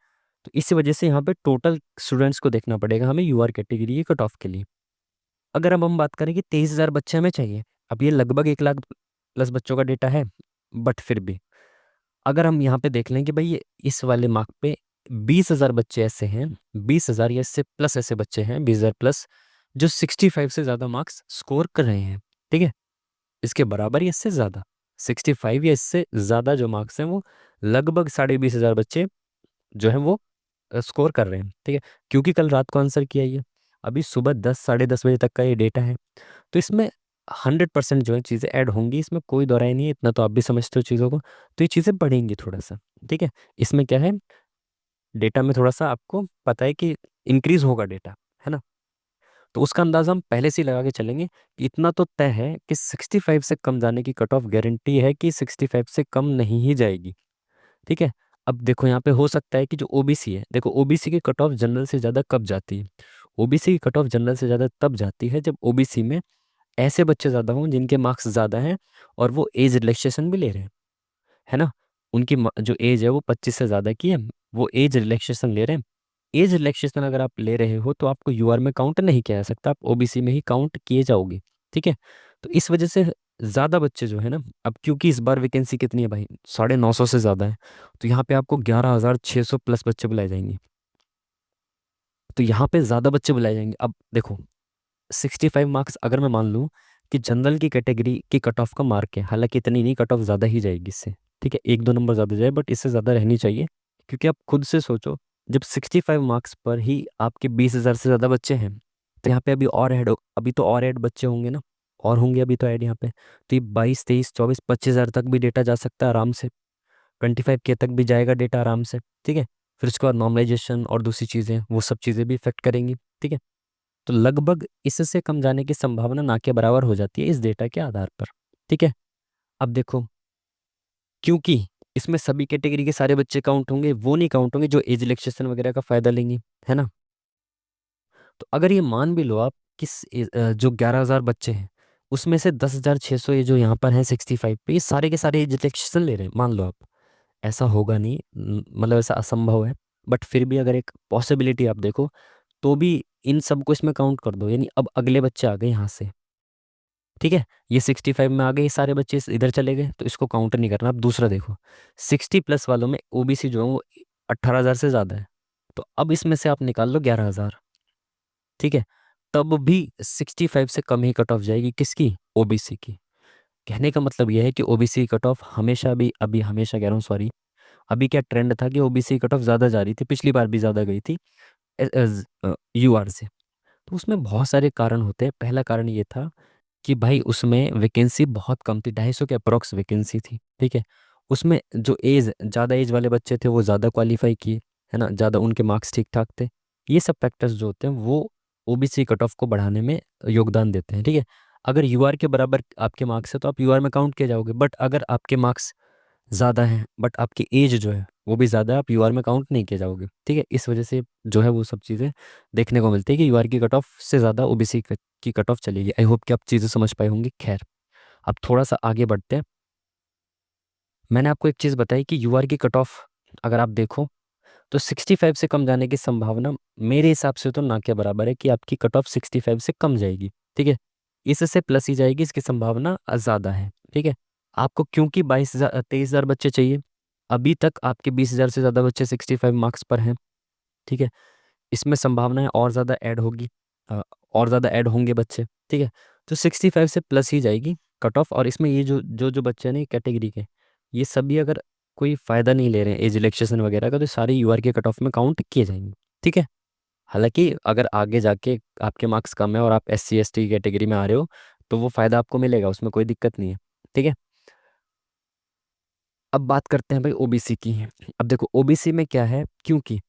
तो इसी वजह से यहाँ पे टोटल स्टूडेंट्स को देखना पड़ेगा हमें यूआर कैटेगरी के कट ऑफ के लिए। अगर अब हम बात करें कि 23,000 बच्चे हमें चाहिए, अब ये लगभग 1 लाख प्लस बच्चों का डेटा है, बट फिर भी अगर हम यहाँ पे देख लें कि भाई ये इस वाले मार्क पे 20,000 बच्चे ऐसे हैं, 20,000 या इससे प्लस ऐसे बच्चे हैं, 20,000 प्लस, जो 65 से ज़्यादा मार्क्स स्कोर कर रहे हैं। ठीक है, इसके बराबर या इससे ज़्यादा 65 या इससे ज़्यादा जो मार्क्स हैं, वो लगभग 20,500 बच्चे जो हैं वो स्कोर कर रहे हैं। ठीक है, क्योंकि कल रात को आंसर किया ये, अभी सुबह 10 साढ़े 10 बजे तक का ये डेटा है, तो इसमें 100% जो है चीज़ें ऐड होंगी, इसमें कोई दो राय नहीं है, इतना तो आप भी समझते हो चीज़ों को। तो ये चीज़ें बढ़ेंगी थोड़ा सा। ठीक है, इसमें क्या है, डेटा में थोड़ा सा आपको पता है कि इंक्रीज होगा डेटा, है ना, तो उसका अंदाज़ा हम पहले से ही लगा के चलेंगे कि इतना तो तय है कि 65 से कम जाने की कट ऑफ गारंटी है कि 65 से कम नहीं ही जाएगी। ठीक है, अब देखो यहाँ पे हो सकता है कि जो ओबीसी है, देखो ओबीसी की कट ऑफ जनरल से ज़्यादा कब जाती है, ओबीसी की कट ऑफ जनरल से ज़्यादा तब जाती है जब ओबीसी में ऐसे बच्चे ज़्यादा हों जिनके मार्क्स ज़्यादा हैं और वो एज रिलैक्सेशन भी ले रहे हैं, है ना, उनकी जो एज है वो 25 से ज़्यादा की है, वो एज रिलैक्सेशन ले रहे हैं। एज रिलैक्सेशन अगर आप ले रहे हो तो आपको यूआर में काउंट नहीं किया जा सकता, आप ओबीसी में ही काउंट किए जाओगे। ठीक है, तो इस वजह से ज़्यादा बच्चे जो है ना, अब क्योंकि इस बार वैकेंसी कितनी है भाई, 950 से ज़्यादा है, तो यहाँ पे आपको 11,600 प्लस बच्चे बुलाए जाएंगे, तो यहाँ पे ज़्यादा बच्चे बुलाए जाएंगे। अब देखो 65 मार्क्स अगर मैं मान लूँ कि जनरल की कैटेगरी की कट ऑफ का मार्क है, हालांकि इतनी नहीं, कट ऑफ ज़्यादा ही जाएगी इससे। ठीक है, 1-2 नंबर ज़्यादा जाए, बट इससे ज़्यादा रहनी चाहिए, क्योंकि आप खुद से सोचो, जब 65 मार्क्स पर ही आपके 20,000 से ज़्यादा बच्चे हैं, तो यहाँ पे अभी और ऐड हो, अभी तो और ऐड बच्चे होंगे ना, और होंगे अभी तो ऐड यहाँ पे, तो ये 22, 23, 24, 25,000 तक भी डेटा जा सकता है आराम से, 25K तक भी जाएगा डेटा आराम से। ठीक है, फिर उसके बाद नॉर्मलाइजेशन और दूसरी चीज़ें, वो सब चीज़ें भी इफेक्ट करेंगी। ठीक है, तो लगभग इससे कम जाने की संभावना ना के बराबर हो जाती है इस डेटा के आधार पर। ठीक है, अब देखो, क्योंकि इसमें सभी कैटेगरी के सारे बच्चे काउंट होंगे, वो नहीं काउंट होंगे जो एज रिलैक्सेशन वगैरह का फायदा लेंगे, है ना, तो अगर ये मान भी लो आप कि जो 11,000 बच्चे हैं, उसमें से 10,600 ये जो यहाँ पर हैं 65 पे, ये सारे के सारे एज रिलैक्सेशन ले रहे हैं, मान लो आप, ऐसा होगा नहीं, मतलब ऐसा असंभव है, बट फिर भी अगर एक पॉसिबिलिटी आप देखो, तो भी इन सबको इसमें काउंट कर दो, यानी अब अगले बच्चे आ गए यहाँ से। ठीक है, ये 65 में आ गए, ये सारे बच्चे इधर चले गए, तो इसको काउंट नहीं करना। अब दूसरा देखो, 60+ वालों में ओबीसी जो है वो 18,000 से ज़्यादा है, तो अब इसमें से आप निकाल लो 11,000। ठीक है, तब भी 65 से कम ही कट ऑफ जाएगी, किसकी, ओबीसी की। कहने का मतलब यह है कि ओबीसी कट ऑफ हमेशा भी, अभी हमेशा कह रहा हूँ सॉरी, अभी क्या ट्रेंड था कि ओबीसी कट ऑफ ज़्यादा जा रही थी, पिछली बार भी ज़्यादा गई थी यूआर से। तो उसमें बहुत सारे कारण होते हैं। पहला कारण ये था कि भाई उसमें वैकेंसी बहुत कम थी, 250 के अप्रॉक्स वैकेंसी थी। ठीक है, उसमें जो एज, ज़्यादा एज वाले बच्चे थे वो ज़्यादा क्वालिफाई किए, है ना, ज़्यादा उनके मार्क्स ठीक ठाक थे। ये सब फैक्टर्स जो होते हैं वो ओबीसी कट ऑफ को बढ़ाने में योगदान देते हैं। ठीक है, अगर यूआर के बराबर आपके मार्क्स है तो आप यूआर में काउंट किए जाओगे, बट अगर आपके मार्क्स ज़्यादा हैं बट आपकी एज जो है वो भी ज़्यादा है, आप यूआर में काउंट नहीं किए जाओगे। ठीक है, इस वजह से जो है वो सब चीज़ें देखने को मिलती है कि यूआर की कट ऑफ से ज़्यादा ओबीसी की कट ऑफ चलेगी। आई होप कि आप चीज़ें समझ पाए होंगे। खैर, अब थोड़ा सा आगे बढ़ते हैं। मैंने आपको एक चीज़ बताई कि यूआर की कट ऑफ अगर आप देखो तो 65 से कम जाने की संभावना मेरे हिसाब से तो ना के बराबर है कि आपकी कट ऑफ 65 से कम जाएगी। ठीक है, इससे प्लस ही जाएगी, इसकी संभावना ज़्यादा है। ठीक है, आपको क्योंकि 23,000 बच्चे चाहिए, अभी तक आपके 20,000 से ज़्यादा बच्चे 65 मार्क्स पर हैं। ठीक है, इसमें संभावनाएं और ज़्यादा ऐड होगी, और ज़्यादा ऐड होंगे बच्चे। ठीक है, तो 65 से प्लस ही जाएगी कट ऑफ, और इसमें ये जो बच्चे हैं ना कैटेगरी के, ये सभी अगर कोई फ़ायदा नहीं ले रहे हैं एज रिलैक्सेशन वगैरह का, तो सारे यूआर के कट ऑफ में काउंट किए जाएंगे। ठीक है, हालांकि अगर आगे जाके आपके मार्क्स कम है और आप SC ST कैटेगरी में आ रहे हो तो वो फ़ायदा आपको मिलेगा, उसमें कोई दिक्कत नहीं है। ठीक है, अब बात करते हैं भाई ओबीसी की। अब देखो ओबीसी में क्या है, क्योंकि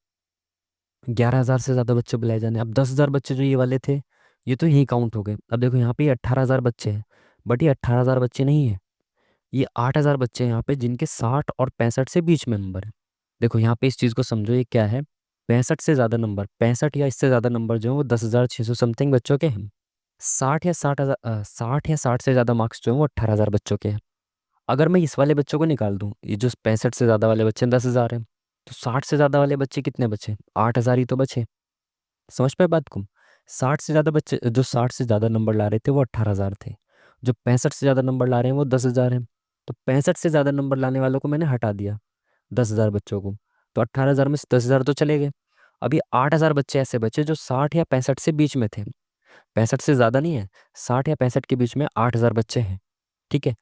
11,000 से ज़्यादा बच्चे बुलाए जाने, अब 10,000 बच्चे जो ये वाले थे ये तो यहीं काउंट हो गए। अब देखो यहाँ पे 18,000 बच्चे हैं, बट ये 18,000 बच्चे नहीं है, ये 8,000 बच्चे हैं यहाँ पे जिनके 60 और 65 से बीच में नंबर है। देखो यहाँ पे इस चीज़ को समझो, ये क्या है, 65 से ज़्यादा नंबर, 65 या इससे ज़्यादा नंबर जो है वो 10,600 समथिंग बच्चों के हैं। 60 से ज़्यादा मार्क्स जो है वो 18,000 बच्चों के हैं। अगर मैं इस वाले बच्चों को निकाल दूँ, ये जो 65 से ज़्यादा वाले बच्चे 10,000 हैं, तो 60 से ज़्यादा वाले बच्चे कितने बचे, 8,000 ही तो बचे। समझ पाए बात को? 60 से ज़्यादा बच्चे, जो 60 से ज़्यादा नंबर ला रहे थे वो 18,000 थे, जो 65 से ज़्यादा नंबर ला रहे हैं वो 10,000 हैं। तो 65 से ज़्यादा नंबर लाने वालों को मैंने हटा दिया, 10,000 बच्चों को, तो 18,000 में से 10,000 तो चले गए। अभी 8,000 बच्चे ऐसे बचे जो 60 या 65 से बीच में थे, 65 से ज़्यादा नहीं है, 60 या 65 के बीच में 8,000 बच्चे हैं। ठीक है,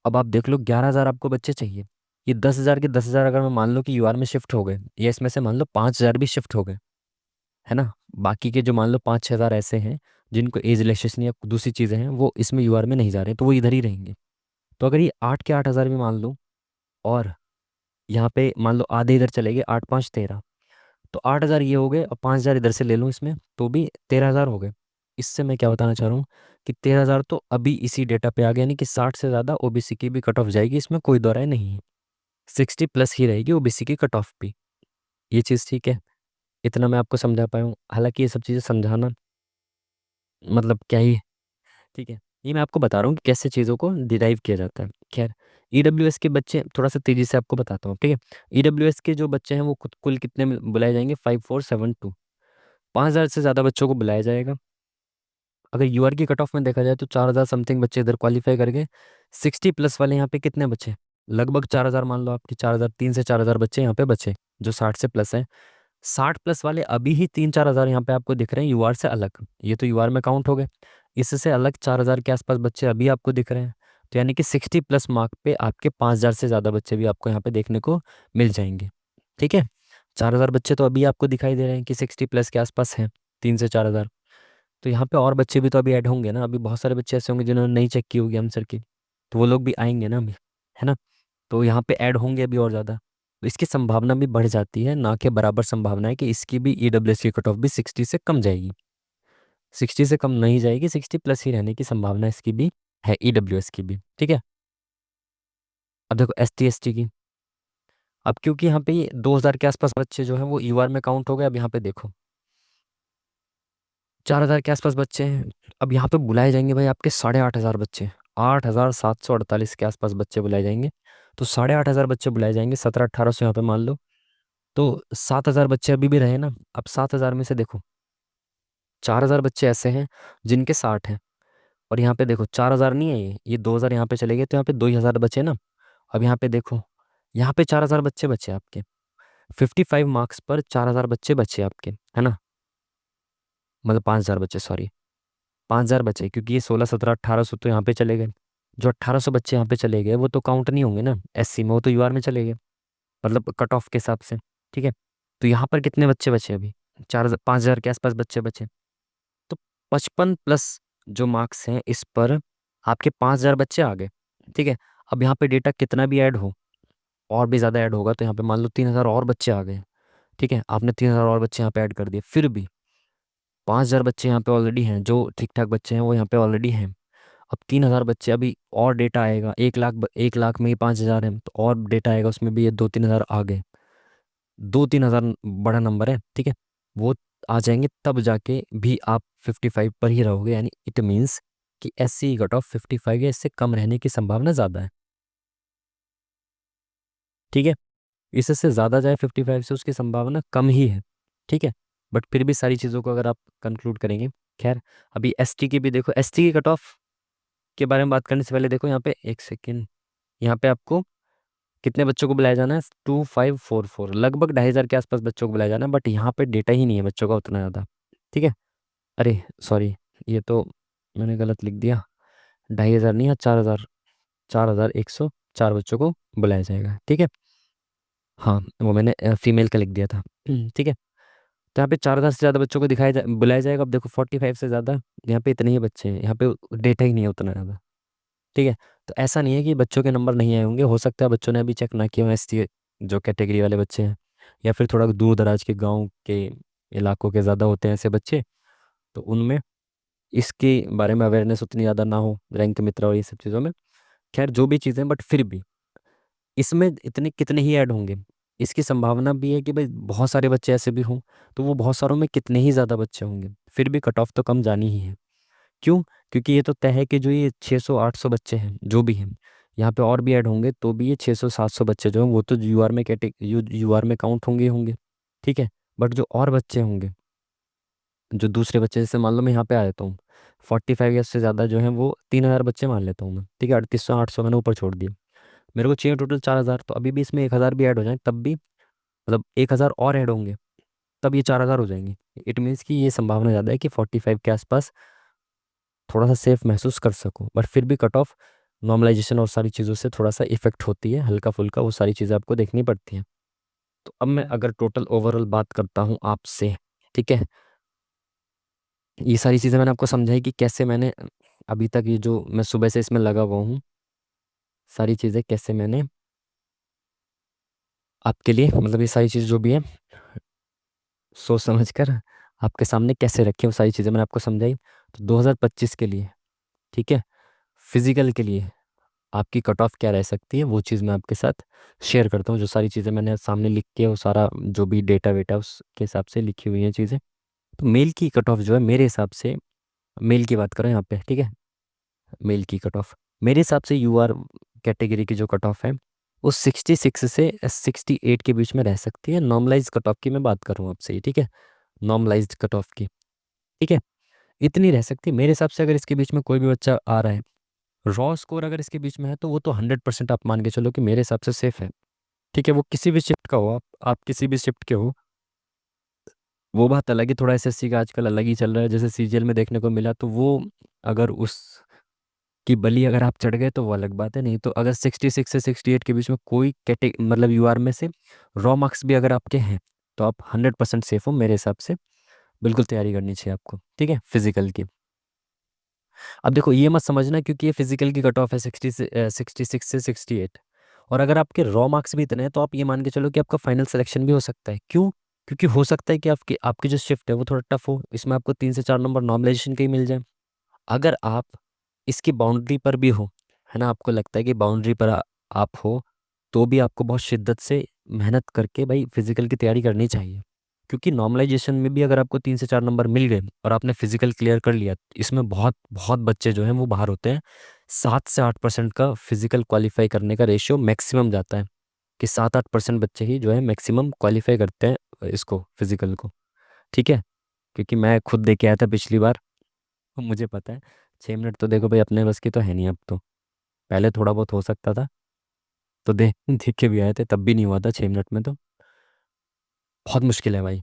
अब आप देख लो 11,000 आपको बच्चे चाहिए। ये 10,000 के 10,000 अगर मैं मान लो कि यूआर में शिफ्ट हो गए, या इसमें से मान लो 5,000 भी शिफ्ट हो गए, है ना, बाकी के जो मान लो 5-6,000 ऐसे हैं जिनको एज रिलैक्सेशन या दूसरी चीज़ें हैं वो इसमें यूआर में नहीं जा रहे, तो वो इधर ही रहेंगे। तो अगर ये 8 के 8,000 भी मान लो, और यहाँ पे मान लो आधे इधर चले गए, 8 5 13, तो 8,000 ये हो गए और 5,000 इधर से ले लूँ इसमें तो भी 13,000 हो गए। इससे मैं क्या बताना चाह रहा हूँ कि 13,000 तो अभी इसी डेटा पे आ गया, यानी कि 60 से ज़्यादा ओबीसी की भी कट ऑफ जाएगी, इसमें कोई दो राय नहीं है। 60 प्लस ही रहेगी ओबीसी की कट ऑफ भी। ये चीज़ ठीक है, इतना मैं आपको समझा पाया हूँ। हालांकि ये सब चीज़ें समझाना मतलब क्या ही है, ठीक है, ये मैं आपको बता रहा हूँ कि कैसे चीज़ों को डिराइव किया जाता है। खैर, ईडब्ल्यूएस के बच्चे थोड़ा सा तेज़ी से आपको बताता हूँ, ठीक है। ईडब्ल्यूएस के जो बच्चे हैं वो कुल कितने में बुलाए जाएंगे, 5472, 5,000 से ज़्यादा बच्चों को बुलाया जाएगा। अगर यूआर की कट ऑफ में देखा जाए तो 4,000 समथिंग बच्चे इधर क्वालिफाई कर गए। 60 प्लस वाले यहाँ पे कितने बचे, लगभग 4,000, मान लो आपकी 4,000, 3 से 4,000 बच्चे यहाँ पे बचे जो 60 से प्लस हैं। 60 प्लस वाले अभी ही 3-4 हज़ार यहाँ पे आपको दिख रहे हैं यूआर से अलग, ये तो यूआर में काउंट हो गए। इससे अलग 4,000 के आसपास बच्चे अभी आपको दिख रहे हैं। तो यानी कि 60 प्लस मार्क पे आपके 5,000 से ज़्यादा बच्चे भी आपको यहाँ पे देखने को मिल जाएंगे। ठीक है, 4,000 बच्चे तो अभी आपको दिखाई दे रहे हैं कि 60 प्लस के आसपास हैं, 3 से 4,000। तो यहाँ पे और बच्चे भी तो अभी ऐड होंगे ना, अभी बहुत सारे बच्चे ऐसे होंगे जिन्होंने नहीं चेक की होगी आंसर की, तो वो लोग भी आएंगे ना अभी, है ना। तो यहाँ पे ऐड होंगे अभी और ज़्यादा, तो इसकी संभावना भी बढ़ जाती है, ना कि बराबर संभावना है कि इसकी भी ईडब्ल्यूएस की कट ऑफ भी 60 से कम जाएगी। 60 से कम नहीं जाएगी, 60 प्लस ही रहने की संभावना इसकी भी है, ईडब्ल्यूएस की भी। ठीक है, अब देखो एसटी एसटी की, अब क्योंकि यहाँ पे ये 2,000 के आसपास बच्चे जो हैं वो यूआर में काउंट हो गए। अब यहाँ पे देखो 4,000 के आसपास बच्चे हैं, अब यहाँ पे बुलाए जाएंगे भाई आपके 8,500 बच्चे, 8,748 के आसपास बच्चे बुलाए जाएंगे। तो 8,500 बच्चे बुलाए जाएंगे, 1700-1800 यहाँ पे मान लो, तो 7,000 बच्चे अभी भी रहे ना। अब 7,000 में से देखो 4,000 बच्चे ऐसे हैं जिनके 60 हैं, और यहाँ पे देखो 4,000 नहीं है, ये 2,000 यहाँ पे चले गए, तो यहाँ पे 2,000 बचे ना। अब यहाँ पे देखो, यहाँ पे 4,000 बच्चे बचे आपके, 55 मार्क्स पर 4,000 बच्चे बचे आपके, है ना, मतलब 5,000 बच्चे, सॉरी 5,000 बचे, क्योंकि ये 16 17 1800 तो यहाँ पे चले गए। जो 1800 बच्चे यहाँ पे चले गए वो तो काउंट नहीं होंगे ना एससी में, वो तो यूआर में चले गए, मतलब कट ऑफ के हिसाब से। ठीक है, तो यहाँ पर कितने बच्चे बचे अभी, 4,000 5,000 के आसपास बच्चे बचे। तो 55 प्लस जो मार्क्स हैं इस पर आपके 5,000 बच्चे आ गए। ठीक है, अब यहाँ पे डेटा कितना भी ऐड हो, और भी ज़्यादा ऐड होगा, तो यहाँ पे मान लो 3,000 और बच्चे आ गए। ठीक है, आपने 3,000 और बच्चे यहाँ पे ऐड कर दिए, फिर भी 5,000 बच्चे यहाँ पे ऑलरेडी हैं, जो ठीक ठाक बच्चे हैं वो यहाँ पे ऑलरेडी हैं। अब 3,000 बच्चे, अभी और डेटा आएगा, 1,00,000 1,00,000 में ही 5,000 है, तो और डेटा आएगा उसमें भी, ये 2-3 हज़ार आ गए, 2-3 हज़ार बड़ा नंबर है। ठीक है, वो आ जाएंगे तब जाके भी आप 55 पर ही रहोगे, यानी इट मीन्स कि एससी कट ऑफ 55 या इससे कम रहने की संभावना ज़्यादा है। ठीक है, इससे ज़्यादा जाए 55 से उसकी संभावना कम ही है। ठीक है, बट फिर भी सारी चीज़ों को अगर आप कंक्लूड करेंगे। खैर, अभी एसटी की भी देखो, एसटी की कट ऑफ के बारे में बात करने से पहले देखो यहाँ पे एक सेकेंड, यहाँ पे आपको कितने बच्चों को बुलाया जाना है, 2,544, लगभग 2,500 के आसपास बच्चों को बुलाया जाना है, बट यहाँ पे डेटा ही नहीं है बच्चों का उतना ज़्यादा। ठीक है, अरे सॉरी, ये तो मैंने गलत लिख दिया, 2,500 नहीं है, 4,000, 4,104 बच्चों को बुलाया जाएगा। ठीक है, हाँ वो मैंने फीमेल का लिख दिया था। ठीक है, तो यहाँ पे 4,000 से ज़्यादा बच्चों को बुलाया जाएगा। अब देखो 45 से ज़्यादा, यहाँ पे इतने ही बच्चे हैं, यहाँ पे डेटा ही नहीं है उतना ज़्यादा। ठीक है, तो ऐसा नहीं है कि बच्चों के नंबर नहीं आए होंगे, हो सकता है बच्चों ने अभी चेक ना किया हो, एसटी जो कैटेगरी वाले बच्चे हैं, या फिर थोड़ा दूर दराज के गांव के इलाकों के ज़्यादा होते हैं ऐसे बच्चे, तो उनमें इसके बारे में अवेयरनेस उतनी ज़्यादा ना हो, रैंक मित्र और ये सब चीज़ों में। खैर जो भी चीज़ें, बट फिर भी इसमें इतने कितने ही ऐड होंगे, इसकी संभावना भी है कि भाई बहुत सारे बच्चे ऐसे भी हों, तो वो बहुत सारों में कितने ही ज़्यादा बच्चे होंगे, फिर भी कट ऑफ तो कम जानी ही है। क्यों? क्योंकि ये तो तय है कि जो ये 600-800 बच्चे हैं जो भी हैं, यहाँ पे और भी ऐड होंगे तो भी ये 600-700 बच्चे जो हैं वो तो यूआर में यूआर में काउंट होंगे ही होंगे। ठीक है, बट जो और बच्चे होंगे, जो दूसरे बच्चे, जैसे मान लो मैं यहाँ पे आ जाता हूँ, 45 ईयर्स से ज़्यादा जो हैं वो 3000 बच्चे मान लेता हूँ मैं। ठीक है, 3800-800 मैंने ऊपर छोड़ दिया, मेरे को चाहिए टोटल 4000, तो अभी भी इसमें 1000 भी ऐड हो जाए तब भी, मतलब 1000 और ऐड होंगे तब ये 4000 हो जाएंगे। इट मीन्स कि ये संभावना ज़्यादा है कि 45 के आसपास थोड़ा सा सेफ महसूस कर सको, बट फिर भी कट ऑफ नॉर्मलाइजेशन और सारी चीज़ों से थोड़ा सा इफेक्ट होती है, हल्का फुल्का वो सारी चीज़ें आपको देखनी पड़ती हैं। तो अब मैं अगर टोटल ओवरऑल बात करता हूँ आपसे, ठीक है, ये सारी चीज़ें मैंने आपको समझाई कि कैसे मैंने अभी तक ये जो मैं सुबह से इसमें लगा हुआ हूँ, सारी चीज़ें कैसे मैंने आपके लिए, मतलब ये सारी चीज़ जो भी है सोच समझ कर आपके सामने कैसे रखें, वो सारी चीज़ें मैंने आपको समझाई। तो 2025 के लिए, ठीक है, फिजिकल के लिए आपकी कट ऑफ क्या रह सकती है, वो चीज़ मैं आपके साथ शेयर करता हूँ। जो सारी चीज़ें मैंने सामने लिख के, वो सारा जो भी डेटा वेटा उसके हिसाब से लिखी हुई हैं चीज़ें। तो मेल की कट ऑफ जो है मेरे हिसाब से, मेल की बात करें यहाँ पे, ठीक है, मेल की कट ऑफ मेरे हिसाब से यूआर कैटेगरी की जो कट ऑफ है वो 66 से 68 के बीच में रह सकती है। नॉर्मलाइज कट ऑफ की मैं बात कर रहा हूँ आपसे, ठीक है, नॉर्मलाइज्ड कट ऑफ की, ठीक है, इतनी रह सकती है मेरे हिसाब से। अगर इसके बीच में कोई भी बच्चा आ रहा है, रॉ स्कोर अगर इसके बीच में है, तो वो तो 100% आप मान के चलो कि मेरे हिसाब से सेफ है। ठीक है, वो किसी भी शिफ्ट का हो, आप किसी भी शिफ्ट के हो, वो बात अलग है। थोड़ा एसएससी का आजकल अलग ही चल रहा है, जैसे सीजीएल में देखने को मिला, तो वो अगर उस की बलि अगर आप चढ़ गए तो वो अलग बात है। नहीं तो अगर 66 से 68 के बीच में कोई मतलब यूआर में से रॉ मार्क्स भी अगर आपके हैं, तो आप 100% सेफ हो मेरे हिसाब से। बिल्कुल तैयारी करनी चाहिए आपको, ठीक है, फिजिकल की। अब देखो ये मत समझना क्योंकि ये फिजिकल की कट ऑफ है 66 से 68, और अगर आपके रॉ मार्क्स भी इतने हैं तो आप ये मान के चलो कि आपका फाइनल सिलेक्शन भी हो सकता है। क्यों? क्योंकि हो सकता है कि आपकी आपकी जो शिफ्ट है वो थोड़ा टफ हो, इसमें आपको 3 से 4 नंबर नॉर्मलाइजेशन के ही मिल जाए। अगर आप इसकी बाउंड्री पर भी हो, है ना, आपको लगता है कि बाउंड्री पर आप हो, तो भी आपको बहुत शिद्दत से मेहनत करके भाई फिजिकल की तैयारी करनी चाहिए। क्योंकि नॉर्मलाइजेशन में भी अगर आपको 3 से 4 नंबर मिल गए और आपने फिजिकल क्लियर कर लिया, इसमें बहुत बहुत बच्चे जो हैं वो बाहर होते हैं। 7 से 8% का फिजिकल क्वालिफाई करने का रेशियो मैक्सिमम जाता है, कि 7-8% बच्चे ही जो है मैक्सिमम क्वालिफाई करते हैं इसको, फिजिकल को। ठीक है, क्योंकि मैं खुद दे के आया था पिछली बार, तो मुझे पता है। 6 मिनट तो देखो भाई अपने बस की तो है नहीं अब तो, पहले थोड़ा बहुत हो सकता था, तो देख के भी आए थे, तब भी नहीं हुआ था 6 मिनट में, तो बहुत मुश्किल है भाई।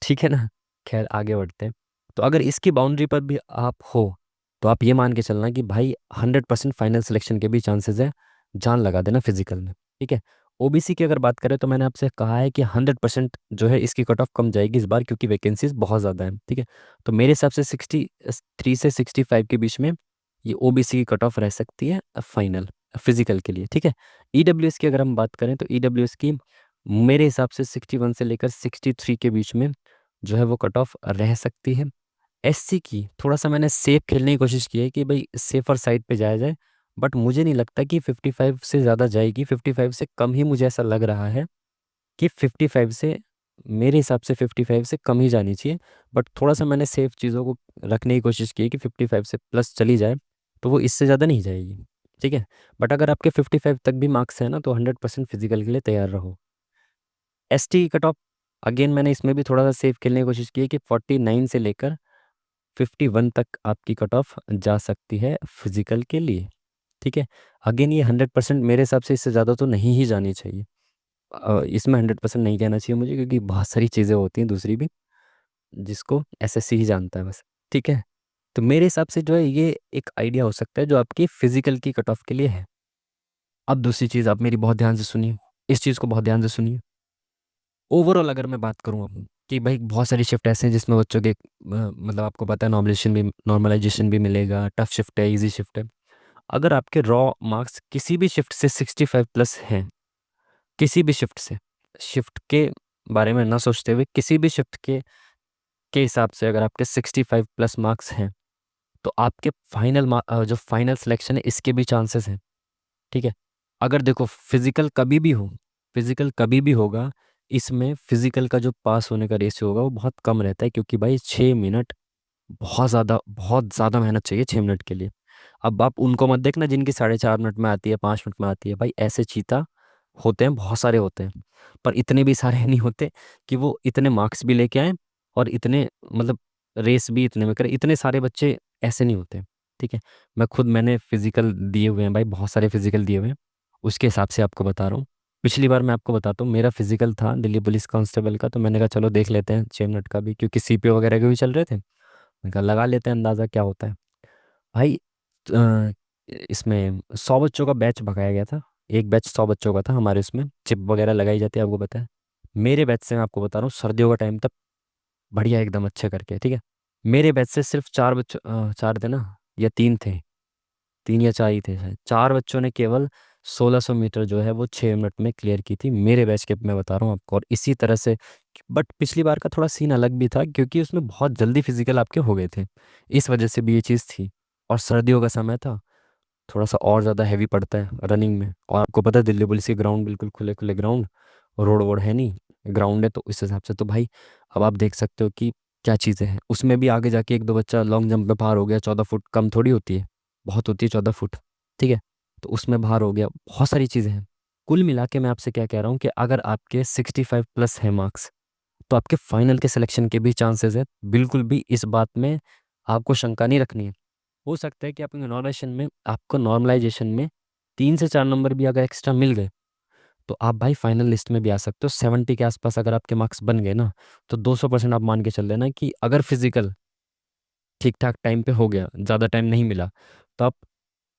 ठीक है ना, खैर आगे बढ़ते हैं। तो अगर इसकी बाउंड्री पर भी आप हो, तो आप ये मान के चलना कि भाई 100% फाइनल सिलेक्शन के भी चांसेस है, जान लगा देना फिजिकल में। ठीक है, ओबीसी की अगर बात करें तो मैंने आपसे कहा है कि 100% जो है इसकी कट ऑफ कम जाएगी इस बार, क्योंकि वैकेंसीज बहुत ज़्यादा है। ठीक है, तो मेरे हिसाब से 63 से 65 के बीच में ये ओबीसी की कट ऑफ रह सकती है फाइनल फिजिकल के लिए। ठीक है, ईडब्ल्यूएस की अगर हम बात करें तो ईडब्ल्यूएस की मेरे हिसाब से 61 से लेकर 63 के बीच में जो है वो कट ऑफ रह सकती है। एससी की थोड़ा-सा मैंने सेफ खेलने की कोशिश की है कि भई सेफ़र साइड पे जाया जाए, बट मुझे नहीं लगता कि 55 से ज़्यादा जाएगी, 55 से कम ही मुझे ऐसा लग रहा है कि 55 से, मेरे हिसाब से 55 से कम ही जानी चाहिए। बट थोड़ा-सा मैंने सेफ चीज़ों को रखने की कोशिश की है कि 55 से प्लस चली जाए, तो वो इससे ज़्यादा नहीं जाएगी। ठीक है? बट अगर आपके 55 तक भी मार्क्स हैं ना, तो 100% फिज़िकल के लिए तैयार रहो। एसटी की कट ऑफ अगेन मैंने इसमें भी थोड़ा-सा सेफ खेलने की कोशिश की है कि 49 से लेकर 51 तक आपकी कट ऑफ जा सकती है फिजिकल के लिए। ठीक है, अगेन ये 100% मेरे हिसाब से इससे ज़्यादा तो नहीं ही जानी चाहिए। इसमें 100% नहीं कहना चाहिए मुझे, क्योंकि बहुत सारी चीज़ें होती हैं दूसरी भी, जिसको एसएससी ही जानता है बस। ठीक है, तो मेरे हिसाब से जो है ये एक आइडिया हो सकता है जो आपकी फिजिकल की कट ऑफ के लिए है। अब दूसरी चीज़ आप मेरी बहुत ध्यान से सुनिए, इस चीज़ को बहुत ध्यान से सुनिए। ओवरऑल अगर मैं बात करूँ अब, कि भाई बहुत सारी शिफ्ट ऐसे हैं जिसमें बच्चों के मतलब आपको पता है नॉर्मलाइजेशन भी मिलेगा, टफ शिफ्ट है, ईजी शिफ्ट है। अगर आपके रॉ मार्क्स किसी भी शिफ्ट से 65 प्लस हैं, किसी भी शिफ्ट से, शिफ्ट के बारे में ना सोचते हुए किसी भी शिफ्ट के हिसाब से अगर आपके 65 प्लस मार्क्स हैं, तो आपके जो फाइनल सिलेक्शन है इसके भी चांसेस हैं, ठीक है। अगर देखो फिजिकल कभी भी होगा, इसमें फिजिकल का जो पास होने का रेशियो होगा वो बहुत कम रहता है, क्योंकि भाई 6 मिनट बहुत ज़्यादा मेहनत चाहिए 6 मिनट के लिए। अब आप उनको मत देखना जिनकी 4.5 मिनट में आती है, 5 मिनट में आती है, भाई ऐसे चीता होते हैं, बहुत सारे होते हैं, पर इतने भी सारे नहीं होते कि वो इतने मार्क्स भी लेके आए और इतने मतलब रेस भी इतने में करें। इतने सारे बच्चे ऐसे नहीं होते, ठीक है। मैंने फिजिकल दिए हुए हैं भाई, बहुत सारे फिजिकल दिए हुए हैं, उसके हिसाब से आपको बता रहा हूँ। पिछली बार मैं आपको बताता हूँ, मेरा फिजिकल था दिल्ली पुलिस कांस्टेबल का, तो मैंने कहा चलो देख लेते हैं 6 मिनट का भी, क्योंकि सीपीओ वगैरह के भी चल रहे थे। मैंने कहा लगा लेते हैं अंदाज़ा क्या होता है भाई। अ, इसमें 100 बच्चों का बैच भगाया गया था। एक बैच 100 बच्चों का था, हमारे उसमें चिप वगैरह लगाई जाती है, आपको पता है। मेरे बैच से मैं आपको बता रहा हूँ, सर्दियों का टाइम तक बढ़िया एकदम अच्छे करके, ठीक है। मेरे बैच से सिर्फ 4 थे ना, या 3 थे, 3 या 4 ही थे शायद। 4 बच्चों ने केवल 1600 मीटर जो है वो 6 मिनट में क्लियर की थी, मेरे बैच के, मैं बता रहा हूँ आपको। और इसी तरह से, बट पिछली बार का थोड़ा सीन अलग भी था, क्योंकि उसमें बहुत जल्दी फिजिकल आपके हो गए थे, इस वजह से भी ये चीज़ थी। और सर्दियों का समय था, थोड़ा सा और ज़्यादा हैवी पड़ता है रनिंग में। और आपको पता है दिल्ली पुलिस के ग्राउंड बिल्कुल खुले खुले ग्राउंड, रोड वोड है नहीं, ग्राउंड है, तो इस हिसाब से तो भाई अब आप देख सकते हो कि क्या चीज़ें हैं उसमें भी। आगे जाके एक दो बच्चा लॉन्ग जंप में पार हो गया, 14 फुट कम थोड़ी होती है, बहुत होती है 14 फुट, ठीक है। तो उसमें बाहर हो गया, बहुत सारी चीज़ें हैं। कुल मिला के मैं आपसे क्या कह रहा हूँ कि अगर आपके 65 प्लस है मार्क्स, तो आपके फाइनल के सिलेक्शन के भी चांसेस है। बिल्कुल भी इस बात में आपको शंका नहीं रखनी है। हो सकता है कि आपको नॉर्मलाइजेशन में 3 से 4 नंबर भी अगर एक्स्ट्रा मिल गए, तो आप भाई फाइनल लिस्ट में भी आ सकते हो। 70 के आसपास अगर आपके मार्क्स बन गए ना, तो 200% आप मान के चल देना कि अगर फिजिकल ठीक ठाक टाइम पे हो गया, ज़्यादा टाइम नहीं मिला, तो आप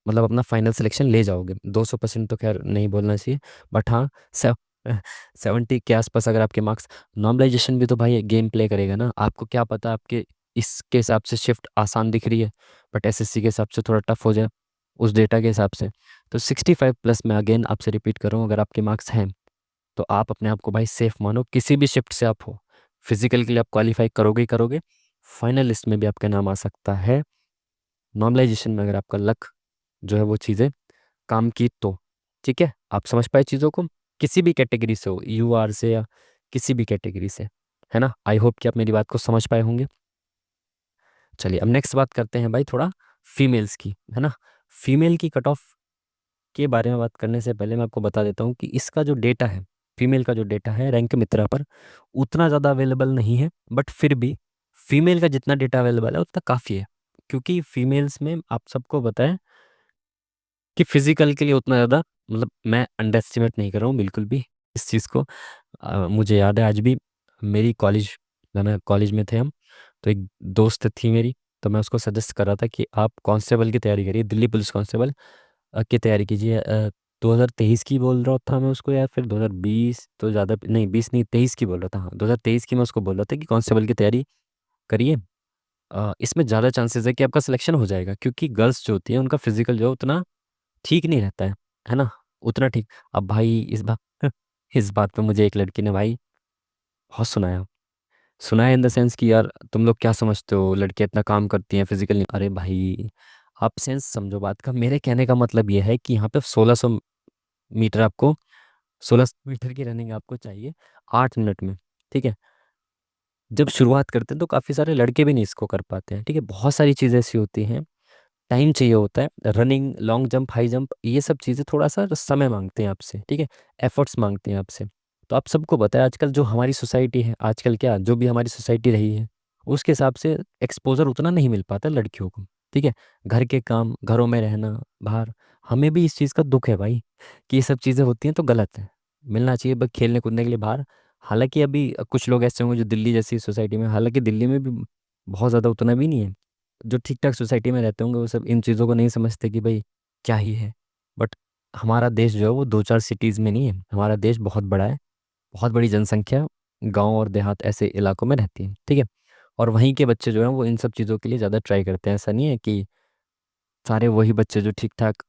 मतलब अपना फाइनल सिलेक्शन ले जाओगे। 200% तो खैर नहीं बोलना चाहिए, बट हाँ, 70 के आसपास अगर आपके मार्क्स। नॉर्मलाइजेशन भी तो भाई गेम प्ले करेगा ना, आपको क्या पता आपके इसके हिसाब से शिफ्ट आसान दिख रही है, बट एसएससी के हिसाब से थोड़ा टफ हो जाए उस डेटा के हिसाब से। तो 65 प्लस में अगेन आपसे रिपीट कर रहा हूँ, अगर आपके मार्क्स हैं तो आप अपने आप को भाई सेफ मानो, किसी भी शिफ्ट से आप हो। फिजिकल के लिए आप क्वालिफाई करोगे ही करोगे, फाइनल लिस्ट में भी आपका नाम आ सकता है। नॉर्मलाइजेशन में अगर आपका लक जो है वो चीज़ें काम की तो, ठीक है। आप समझ पाए चीज़ों को, किसी भी कैटेगरी से हो, यूआर से या किसी भी कैटेगरी से, है ना। आई होप कि आप मेरी बात को समझ पाए होंगे। चलिए अब नेक्स्ट बात करते हैं भाई थोड़ा फीमेल्स की, है ना। फीमेल की कट ऑफ के बारे में बात करने से पहले मैं आपको बता देता हूँ कि इसका जो डेटा है, फीमेल का जो डेटा है रैंक मित्रा पर, उतना ज़्यादा अवेलेबल नहीं है, बट फिर भी फीमेल का जितना डेटा अवेलेबल है उतना काफ़ी है। क्योंकि फीमेल्स में आप सबको पता है कि फिजिकल के लिए उतना ज़्यादा, मतलब मैं अंडर एस्टिमेट नहीं कर रहा हूँ बिल्कुल भी इस चीज़ को। मुझे याद है आज भी, मेरी कॉलेज जब मैं कॉलेज में थे हम, तो एक दोस्त थी मेरी, तो मैं उसको सजेस्ट कर रहा था कि आप कांस्टेबल की तैयारी करिए, दिल्ली पुलिस कांस्टेबल की तैयारी कीजिए। 2023 की बोल रहा था मैं उसको, या फिर 2020, तो ज़्यादा नहीं, 20 नहीं 23 की बोल रहा था, हाँ 2023 की मैं उसको बोल रहा था कि कांस्टेबल की तैयारी करिए। इसमें ज़्यादा चांसेस है कि आपका सिलेक्शन हो जाएगा, क्योंकि गर्ल्स जो होती हैं उनका फिजिकल जो है उतना ठीक नहीं रहता है ना, उतना ठीक। अब भाई इस बात पे मुझे एक लड़की ने भाई बहुत सुनाया इन द सेंस कि यार तुम लोग क्या समझते हो, लड़कियां इतना काम करती हैं फिजिकल नहीं। अरे भाई आप सेंस समझो बात का, मेरे कहने का मतलब ये है कि यहाँ पे 1600 मीटर आपको, 1600 मीटर की रनिंग आपको चाहिए 8 मिनट में, ठीक है। जब शुरुआत करते हैं तो काफ़ी सारे लड़के भी नहीं इसको कर पाते हैं, ठीक है। बहुत सारी चीज़ें ऐसी होती हैं, टाइम चाहिए होता है। Running, long jump, high jump, ये सब चीज़ें थोड़ा सा समय मांगते हैं आपसे, ठीक है, एफर्ट्स मांगते हैं आपसे। तो आप सबको पता है आजकल जो हमारी सोसाइटी है, आजकल क्या जो भी हमारी सोसाइटी रही है, उसके हिसाब से एक्सपोजर उतना नहीं मिल पाता लड़कियों को, ठीक है। घर के काम, घरों में रहना, बाहर, हमें भी इस चीज़ का दुख है भाई कि ये सब चीज़ें होती हैं, तो गलत है। मिलना चाहिए बस खेलने कूदने के लिए बाहर। हालांकि अभी कुछ लोग ऐसे होंगे जो दिल्ली जैसी सोसाइटी में, हालांकि दिल्ली में भी बहुत ज़्यादा उतना भी नहीं है, जो ठीक ठाक सोसाइटी में रहते होंगे वो सब इन चीज़ों को नहीं समझते कि भाई क्या ही है। बट हमारा देश जो है वो 2-4 सिटीज़ में नहीं है, हमारा देश बहुत बड़ा है, बहुत बड़ी जनसंख्या गांव और देहात ऐसे इलाकों में रहती है, ठीक है। और वहीं के बच्चे जो हैं वो इन सब चीज़ों के लिए ज़्यादा ट्राई करते हैं। ऐसा नहीं है कि सारे वही बच्चे जो ठीक ठाक,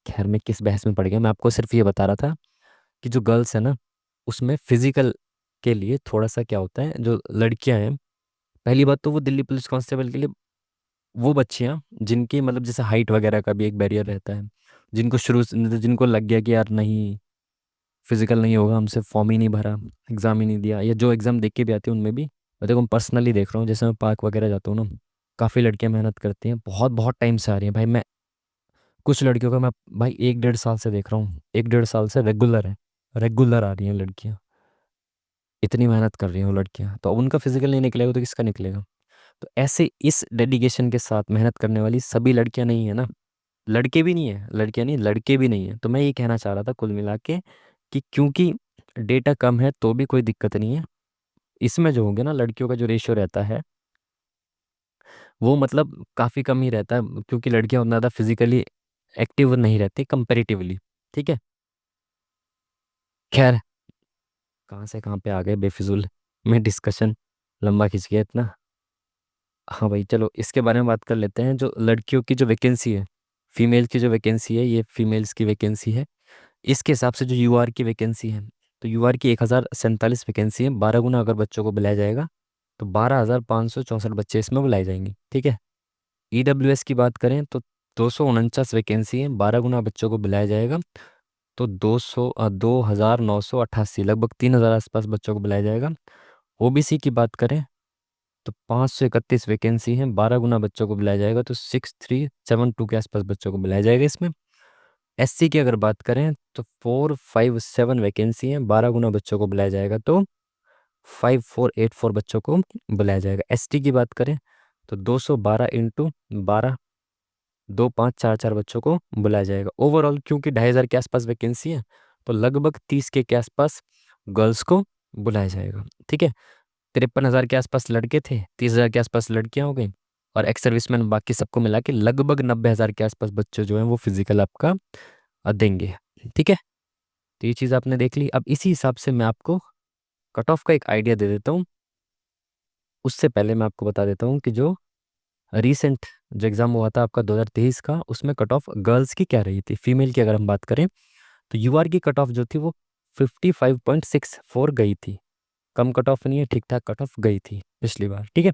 खैर मैं किस बहस में पड़ गया, मैं आपको सिर्फ ये बता रहा था कि जो गर्ल्स है ना, उसमें फिजिकल के लिए थोड़ा सा क्या होता है, जो लड़कियां हैं, पहली बात तो वो दिल्ली पुलिस कांस्टेबल के लिए वो बच्चियाँ जिनकी मतलब जैसे हाइट वगैरह का भी एक बैरियर रहता है, जिनको शुरू से मतलब जिनको लग गया कि यार नहीं फिजिकल नहीं होगा हमसे, फॉर्म ही नहीं भरा, एग्ज़ाम ही नहीं दिया, या जो एग्ज़ाम देख के भी आती है उनमें भी, और देखो मैं पर्सनली देख रहा हूँ, जैसे मैं पार्क वगैरह जाता हूँ ना, काफ़ी लड़कियां मेहनत करती हैं, बहुत बहुत टाइम से आ रही हैं भाई। मैं कुछ लड़कियों का मैं भाई 1 डेढ़ साल से देख रहा हूँ, 1 डेढ़ साल से रेगुलर है, रेगुलर आ रही हैं लड़कियाँ, इतनी मेहनत कर रही हैं वो लड़कियाँ, तो अब उनका फिजिकल नहीं निकलेगा तो किसका निकलेगा? तो ऐसे इस डेडिकेशन के साथ मेहनत करने वाली सभी लड़कियां नहीं है ना, लड़के भी नहीं है, लड़कियां नहीं लड़के भी नहीं है। तो मैं ये कहना चाह रहा था कुल मिला के कि क्योंकि डेटा कम है तो भी कोई दिक्कत नहीं है, इसमें जो होंगे ना लड़कियों का जो रेशियो रहता है वो मतलब काफ़ी कम ही रहता है, क्योंकि लड़कियां उतना ज़्यादा फिजिकली एक्टिव नहीं रहती कंपेरेटिवली। ठीक है, खैर कहाँ से कहाँ पे आ गए बेफिजूल में, डिस्कशन लंबा खिंच गया इतना। हाँ भाई चलो इसके बारे में बात कर लेते हैं, जो लड़कियों की जो वैकेंसी है, फीमेल की जो वैकेंसी है, ये फीमेल्स की वैकेंसी है, इसके हिसाब से जो यूआर की वैकेंसी है, तो यूआर की 1047 वैकेंसी है, 12 गुना अगर बच्चों को बुलाया जाएगा तो 12,564 बच्चे इसमें बुलाए जाएंगे। ठीक है, ईडब्ल्यूएस की बात करें तो 249 वैकेंसी है, 12 गुना बच्चों को बुलाया जाएगा तो 2,988 लगभग 3,000 आसपास बच्चों को बुलाया जाएगा। ओबीसी की बात करें तो 531 वैकेंसी है, 12 गुना बच्चों को बुलाया जाएगा तो 6372 के आसपास बच्चों को बुलाया जाएगा इसमें। एससी की अगर बात करें तो 457 वैकेंसी है, 12 गुना बच्चों को बुलाया जाएगा तो 5484 बच्चों को बुलाया जाएगा। एसटी की बात करें तो 212 × 12 2544 बच्चों को बुलाया जाएगा ओवरऑल, क्योंकि 2,500 के आसपास वैकेंसी है तो लगभग 30 के आसपास गर्ल्स को बुलाया जाएगा। ठीक है, 53,000 के आसपास लड़के थे, 30,000 के आसपास लड़कियां हो गई, और एक्स सर्विसमैन बाकी सबको मिला के लगभग 90,000 के आसपास बच्चे जो हैं वो फिजिकल आपका देंगे। ठीक है, तो ये चीज़ आपने देख ली। अब इसी हिसाब से मैं आपको कट ऑफ का एक आइडिया दे देता हूँ। उससे पहले मैं आपको बता देता हूँ कि जो रीसेंट जो एग्ज़ाम हुआ था आपका 2023 का, उसमें कट ऑफ गर्ल्स की क्या रही थी, फीमेल की अगर हम बात करें तो यूआर की कट ऑफ जो थी वो 55.64 गई थी, कम कट ऑफ नहीं है, ठीक ठाक कट ऑफ गई थी पिछली बार। ठीक है,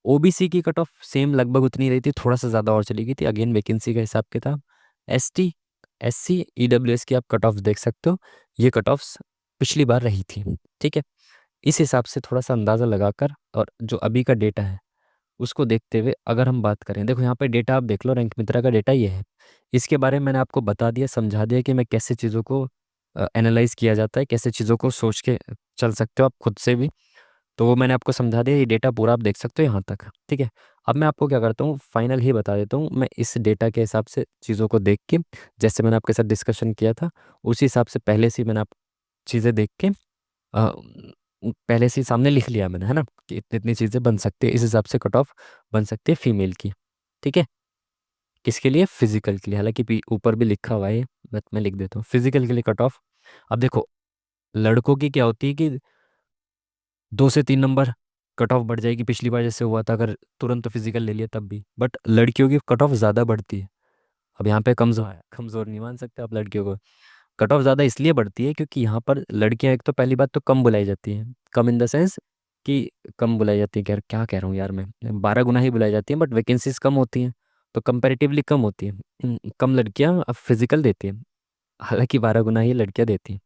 ओबीसी की कट ऑफ सेम लगभग उतनी रही थी, थोड़ा सा ज़्यादा और चली गई थी, अगेन वैकेंसी का हिसाब किताब। एसटी, एससी, ईडब्ल्यूएस की आप कट ऑफ देख सकते हो, ये कट ऑफ्स पिछली बार रही थी। ठीक है, इस हिसाब से थोड़ा सा अंदाज़ा लगाकर और जो अभी का डेटा है उसको देखते हुए अगर हम बात करें, देखो यहाँ पे डेटा आप देख लो, रैंक मित्रा का डेटा ये है, इसके बारे में मैंने आपको बता दिया, समझा दिया कि मैं कैसे चीज़ों को एनालाइज किया जाता है, कैसे चीज़ों को सोच के चल सकते हो आप खुद से भी, तो वो मैंने आपको समझा दिया, ये डेटा पूरा आप देख सकते हो यहाँ तक। ठीक है, अब मैं आपको क्या करता हूँ फाइनल ही बता देता हूँ, मैं इस डेटा के हिसाब से चीज़ों को देख के, जैसे मैंने आपके साथ डिस्कशन किया था उसी हिसाब से पहले से ही मैंने आप चीज़ें देख के पहले से ही सामने लिख लिया मैंने, है ना, कि इतनी इतनी चीज़ें बन सकती है, इस हिसाब से कट ऑफ बन सकती है फीमेल की। ठीक है, किसके लिए, फिजिकल के लिए, हालांकि ऊपर भी लिखा हुआ है, बट मैं लिख देता हूँ फिजिकल के लिए कट ऑफ। अब देखो लड़कों की क्या होती है कि 2 से 3 नंबर कट ऑफ बढ़ जाएगी, पिछली बार जैसे हुआ था अगर तुरंत फिजिकल ले लिया तब भी, बट लड़कियों की कट ऑफ ज़्यादा बढ़ती है। अब यहाँ पे कमज़ोर है, कमज़ोर नहीं मान सकते आप लड़कियों को, कट ऑफ ज़्यादा इसलिए बढ़ती है क्योंकि यहाँ पर लड़कियाँ एक तो पहली बात तो कम बुलाई जाती हैं, कम इन द सेंस कि कम बुलाई जाती है, क्या क्या कह रहा हूँ यार मैं, 12 गुना ही बुलाई जाती हैं, बट वैकेंसीज कम होती हैं तो कंपैरेटिवली कम होती हैं। कम लड़कियाँ अब फिजिकल देती हैं, हालांकि 12 गुना ही लड़कियाँ देती हैं,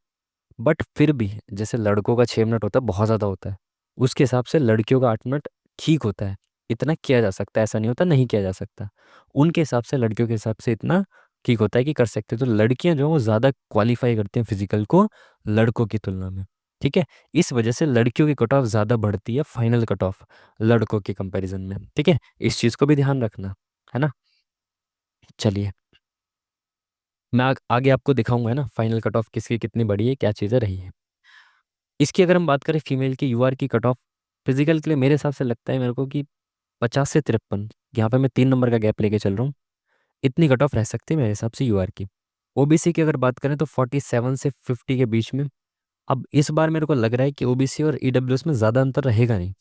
बट फिर भी जैसे लड़कों का 6 मिनट होता है बहुत ज़्यादा होता है, उसके हिसाब से लड़कियों का 8 मिनट ठीक होता है, इतना किया जा सकता है, ऐसा नहीं होता नहीं किया जा सकता, उनके हिसाब से लड़कियों के हिसाब से इतना ठीक होता है कि कर सकते हैं। तो लड़कियां जो हैं वो ज़्यादा क्वालिफाई करती हैं फिजिकल को लड़कों की तुलना में। ठीक है, इस वजह से लड़कियों की कट ऑफ ज़्यादा बढ़ती है फाइनल कट ऑफ लड़कों के कंपैरिजन में। ठीक है, इस चीज़ को भी ध्यान रखना, है ना। चलिए मैं आगे आपको दिखाऊंगा, है ना, फाइनल कट ऑफ किसकी कितनी बड़ी है, क्या चीज़ें रही है। इसकी अगर हम बात करें फीमेल की यूआर की कट ऑफ फिजिकल के लिए, मेरे हिसाब से लगता है मेरे को कि 50 से 53, यहाँ पे मैं 3 नंबर का गैप लेके चल रहा हूँ, इतनी कट ऑफ रह सकती है मेरे हिसाब से यूआर की। ओबीसी की अगर बात करें तो 47 से 50 के बीच में। अब इस बार मेरे को लग रहा है कि ओबीसी और ईडब्ल्यूएस में ज़्यादा अंतर रहेगा नहीं,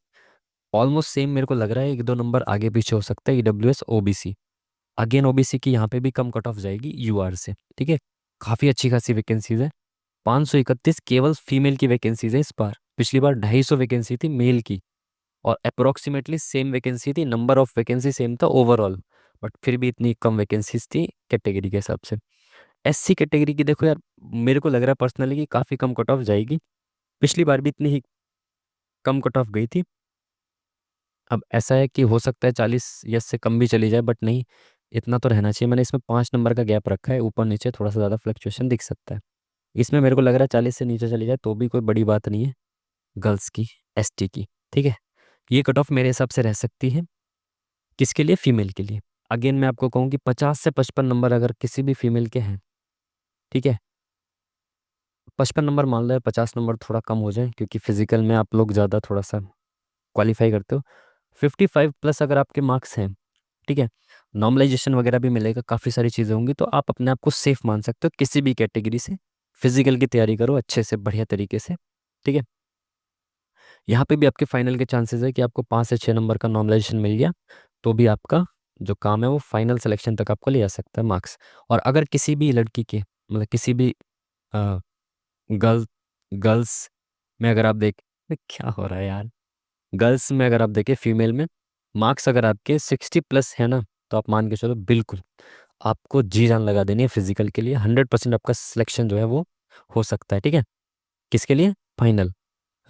ऑलमोस्ट सेम मेरे को लग रहा है, 1-2 नंबर आगे पीछे हो सकता है ईडब्ल्यूएस ओबीसी। अगेन ओबीसी की यहाँ पे भी कम कट ऑफ जाएगी यूआर से। ठीक है, काफ़ी अच्छी खासी वैकेंसीज है, 531 केवल फीमेल की वैकेंसीज है इस बार, पिछली बार 250 वैकेंसी थी मेल की, और अप्रोक्सीमेटली सेम वैकेंसी थी, नंबर ऑफ वैकेंसी सेम था ओवरऑल, बट फिर भी इतनी कम वैकेंसीज थी कैटेगरी के हिसाब से। एससी कैटेगरी की देखो यार, मेरे को लग रहा है पर्सनली कि काफ़ी कम कट ऑफ जाएगी। पिछली बार भी इतनी ही कम कट ऑफ गई थी। अब ऐसा है कि हो सकता है 40 या से कम भी चली जाए, बट नहीं, इतना तो रहना चाहिए। मैंने इसमें 5 नंबर का गैप रखा है, ऊपर नीचे थोड़ा सा ज़्यादा फ्लक्चुएशन दिख सकता है। इसमें मेरे को लग रहा है 40 से नीचे चली जाए तो भी कोई बड़ी बात नहीं है गर्ल्स की, एसटी की। ठीक है, ये कट ऑफ मेरे हिसाब से रह सकती है। किसके लिए? फीमेल के लिए। अगेन मैं आपको कहूँ कि 50 से 55 नंबर अगर किसी भी फीमेल के हैं, ठीक है, 55 नंबर मान लो, 50 नंबर थोड़ा कम हो जाए क्योंकि फिजिकल में आप लोग ज़्यादा थोड़ा सा क्वालिफाई करते हो। 55 प्लस अगर आपके मार्क्स हैं, ठीक है, नॉर्मलाइजेशन वगैरह भी मिलेगा, काफ़ी सारी चीज़ें होंगी, तो आप अपने आप को सेफ मान सकते हो किसी भी कैटेगरी से। फिजिकल की तैयारी करो अच्छे से, बढ़िया तरीके से। ठीक है, यहाँ पे भी आपके फाइनल के चांसेस है कि आपको 5 से 6 नंबर का नॉर्मलाइजेशन मिल गया तो भी आपका जो काम है वो फाइनल सिलेक्शन तक आपको ले जा सकता है मार्क्स। और अगर किसी भी लड़की के, मतलब किसी भी गर्ल गर्ल्स में अगर आप देख, क्या हो रहा है यार, गर्ल्स में अगर आप देखें, फीमेल में मार्क्स अगर आपके 60 प्लस है ना, तो आप मान के चलो बिल्कुल आपको जी जान लगा देनी है फिजिकल के लिए। 100% आपका सिलेक्शन जो है वो हो सकता है। ठीक है, किसके लिए? फाइनल,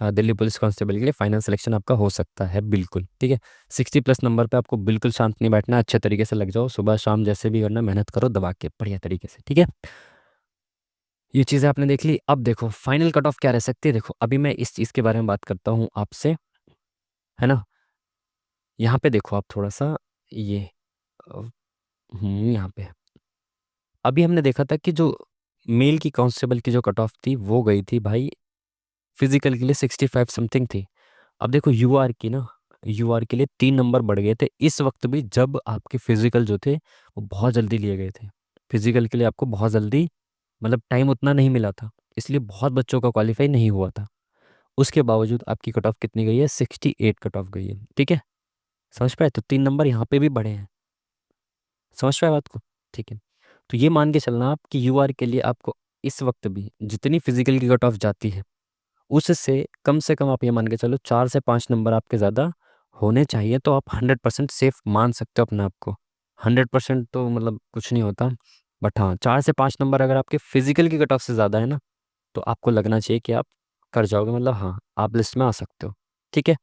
दिल्ली पुलिस कांस्टेबल के लिए फाइनल सिलेक्शन आपका हो सकता है बिल्कुल। ठीक है, 60 प्लस नंबर पे आपको बिल्कुल शांत नहीं बैठना, अच्छे तरीके से लग जाओ, सुबह शाम जैसे भी करना, मेहनत करो दबा के बढ़िया तरीके से। ठीक है, ये चीज़ें आपने देख ली। अब देखो फाइनल कट ऑफ क्या रह सकती है। देखो अभी मैं इस चीज़ के बारे में बात करता हूँ आपसे, है ना। यहाँ पे देखो आप थोड़ा सा ये यहाँ पे अभी हमने देखा था कि जो मेल की कांस्टेबल की जो कट ऑफ थी वो गई थी भाई, फिजिकल के लिए 65 समथिंग थी। अब देखो यूआर की ना, यूआर के लिए 3 नंबर बढ़ गए थे इस वक्त भी, जब आपके फिजिकल जो थे वो बहुत जल्दी लिए गए थे। फिजिकल के लिए आपको बहुत जल्दी, मतलब टाइम उतना नहीं मिला था, इसलिए बहुत बच्चों का क्वालिफाई नहीं हुआ था। उसके बावजूद आपकी कट ऑफ कितनी गई है? 68 कट ऑफ गई है। ठीक है, समझ पाए? तो 3 नंबर यहाँ पे भी बढ़े हैं, समझ पाए बात को? ठीक है, तो ये मान के चलना आप कि यूआर के लिए आपको इस वक्त भी जितनी फिजिकल की कट ऑफ जाती है उससे कम से कम आप ये मान के चलो 4 से 5 नंबर आपके ज़्यादा होने चाहिए, तो आप 100% सेफ मान सकते हो अपने आप को। 100% तो मतलब कुछ नहीं होता, बट हाँ 4 से 5 नंबर अगर आपके फिजिकल की कट ऑफ से ज़्यादा है ना, तो आपको लगना चाहिए कि आप कर जाओगे, मतलब हाँ आप लिस्ट में आ सकते हो। ठीक है,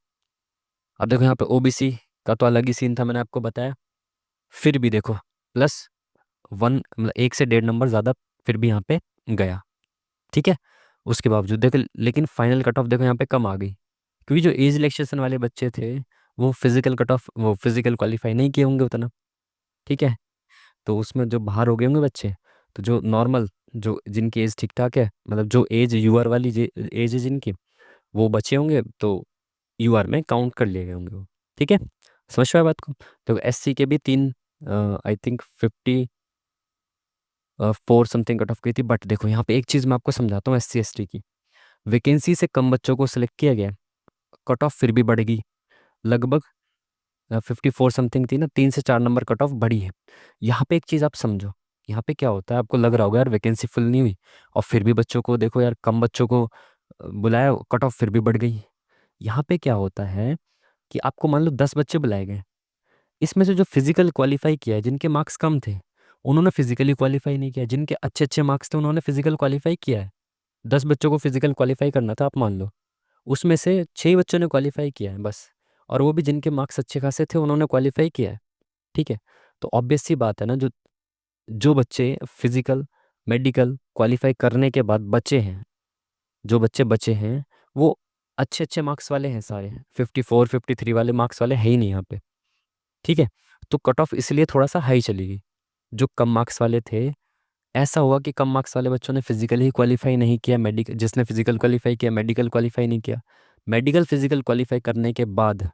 अब देखो यहाँ पे ओबीसी का तो अलग ही सीन था, मैंने आपको बताया। फिर भी देखो +1, मतलब 1 से 1.5 नंबर ज़्यादा फिर भी यहाँ पे गया। ठीक है, उसके बावजूद देखो, लेकिन फाइनल कट ऑफ देखो यहाँ पे कम आ गई, क्योंकि जो एज रिलैक्सेशन वाले बच्चे थे वो फिजिकल कट ऑफ, वो फिजिकल क्वालिफाई नहीं किए होंगे उतना। ठीक है, तो उसमें जो बाहर हो गए होंगे बच्चे, तो जो नॉर्मल, जो जिनकी एज ठीक ठाक है, मतलब जो एज यूआर वाली एज है जिनकी, वो बचे होंगे, तो यूआर में काउंट कर लिए गए होंगे वो। ठीक है, समझ पाए बात को? तो एससी के भी 3, I think 54 something cut off गई थी। बट देखो यहाँ पे एक चीज़ मैं आपको समझाता हूँ, एससी एसटी की वैकेंसी से कम बच्चों को सिलेक्ट किया गया, कट ऑफ फिर भी बढ़ेगी, लगभग 54 समथिंग थी ना, 3 से 4 नंबर कट ऑफ बढ़ी है। यहाँ पे एक चीज़ आप समझो, यहाँ पे क्या होता है, आपको लग रहा होगा यार वैकेंसी फुल नहीं हुई और फिर भी बच्चों को देखो यार, कम बच्चों को बुलाया, कट ऑफ फिर भी बढ़ गई। यहाँ पे क्या होता है कि आपको मान लो 10 बच्चे बुलाए गए, इसमें से जो फिजिकल क्वालिफाई किया है, जिनके मार्क्स कम थे उन्होंने फिजिकली क्वालिफाई नहीं किया, जिनके अच्छे अच्छे मार्क्स थे उन्होंने फिजिकल क्वालिफाई किया है। 10 बच्चों को फिजिकल क्वालिफाई करना था, आप मान लो उसमें से 6 बच्चों ने क्वालिफाई किया है बस, और वो भी जिनके मार्क्स अच्छे खासे थे उन्होंने क्वालिफाई किया है। ठीक है, तो ऑब्वियस सी बात है ना, जो जो बच्चे फिजिकल मेडिकल क्वालिफाई करने के बाद बचे हैं, जो बच्चे बचे हैं वो अच्छे अच्छे मार्क्स वाले हैं सारे, 54 53 वाले मार्क्स वाले है ही नहीं यहाँ पे। ठीक है, तो कट ऑफ इसलिए थोड़ा सा हाई चली गई। जो कम मार्क्स वाले थे, ऐसा हुआ कि कम मार्क्स वाले बच्चों ने फिजिकली क्वालिफाई नहीं किया, मेडिकल जिसने फिजिकल क्वालिफाई किया मेडिकल क्वालिफाई नहीं किया, मेडिकल फिजिकल क्वालिफाई करने के बाद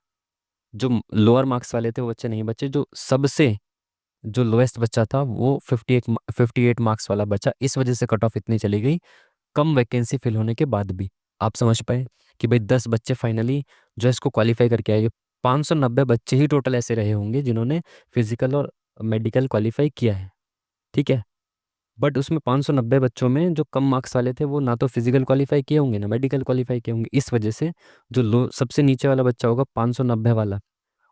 जो लोअर मार्क्स वाले थे वो बच्चे नहीं बचे, जो सबसे जो लोएस्ट बच्चा था वो 58 मार्क्स वाला बचा। इस वजह से कट ऑफ इतनी चली गई, कम वैकेंसी फिल होने के बाद भी। आप समझ पाए कि भाई 10 बच्चे फाइनली जो इसको क्वालिफाई करके आए, 590 बच्चे ही टोटल ऐसे रहे होंगे जिन्होंने फिजिकल और मेडिकल क्वालिफाई किया है। ठीक है, बट उसमें 590 बच्चों में जो कम मार्क्स वाले थे वो ना तो फिजिकल क्वालिफाई किए होंगे ना मेडिकल क्वालिफाई किए होंगे। इस वजह से जो लो सबसे नीचे वाला बच्चा होगा 590 वाला,